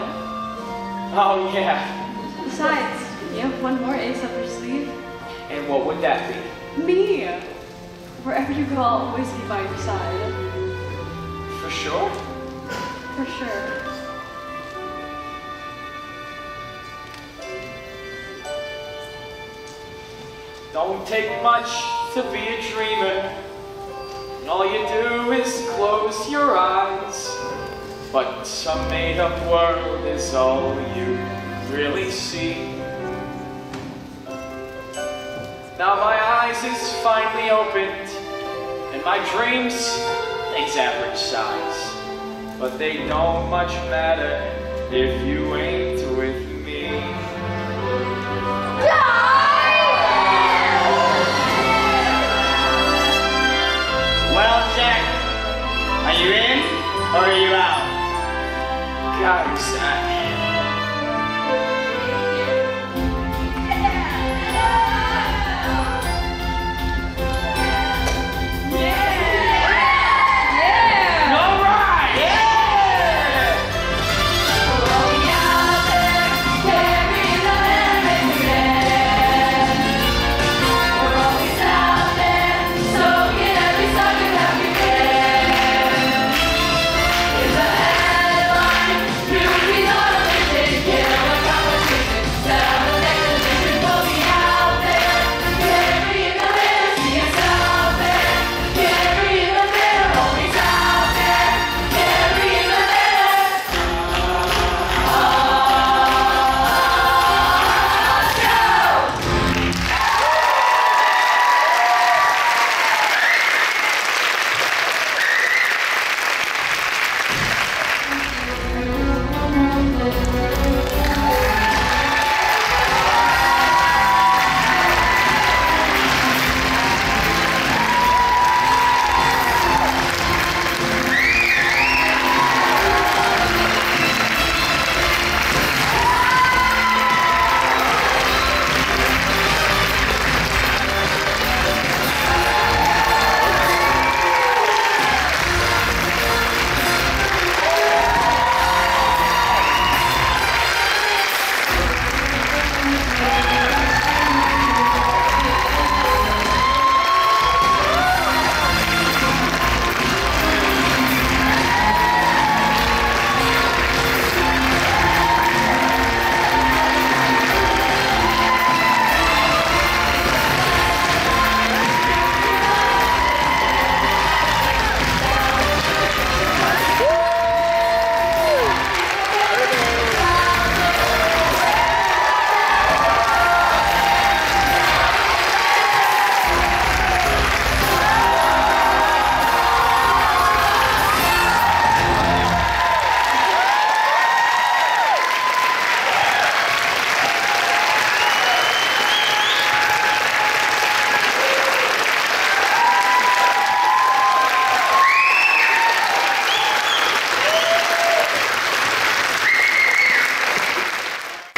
Oh, yeah. Besides, you have one more ace up your sleeve. And what would that be? Me! Wherever you go, I'll always be by your side. For sure? For sure. Don't take much to be a dreamer. And all you do is close your eyes. But some made-up world is all you really see. Now my eyes is finally opened, and my dreams, they's average size. But they don't much matter if you ain't with